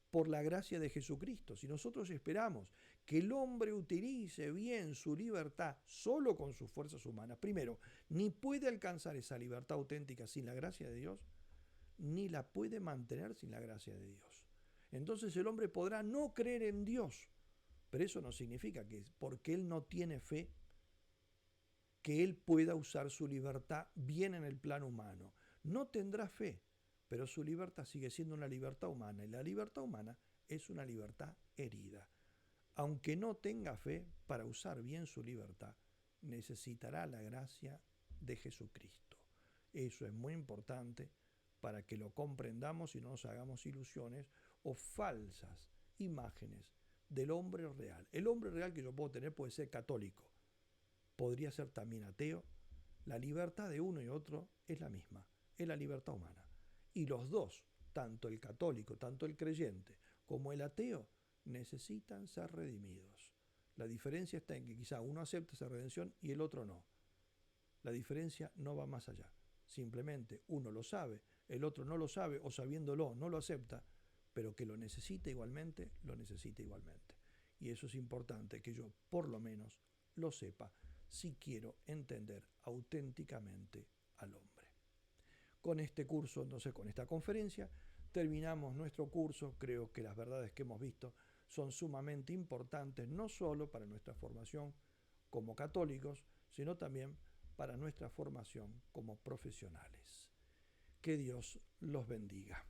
por la gracia de Jesucristo. Si nosotros esperamos que el hombre utilice bien su libertad solo con sus fuerzas humanas, primero, ni puede alcanzar esa libertad auténtica sin la gracia de Dios, ni la puede mantener sin la gracia de Dios. Entonces el hombre podrá no creer en Dios, pero eso no significa que porque él no tiene fe, que él pueda usar su libertad bien en el plano humano. No tendrá fe, pero su libertad sigue siendo una libertad humana, y la libertad humana es una libertad herida. Aunque no tenga fe, para usar bien su libertad, necesitará la gracia de Jesucristo. Eso es muy importante para que lo comprendamos y no nos hagamos ilusiones o falsas imágenes del hombre real. El hombre real que yo puedo tener puede ser católico, podría ser también ateo. La libertad de uno y otro es la misma, es la libertad humana. Y los dos, tanto el católico, tanto el creyente, como el ateo, necesitan ser redimidos. La diferencia está en que quizá uno acepta esa redención y el otro no. La diferencia no va más allá. Simplemente uno lo sabe, el otro no lo sabe o sabiéndolo no lo acepta, pero que lo necesita igualmente, lo necesita igualmente. Y eso es importante que yo por lo menos lo sepa si quiero entender auténticamente al hombre. Con este curso, entonces con esta conferencia, terminamos nuestro curso. Creo que las verdades que hemos visto son sumamente importantes, no solo para nuestra formación como católicos, sino también para nuestra formación como profesionales. Que Dios los bendiga.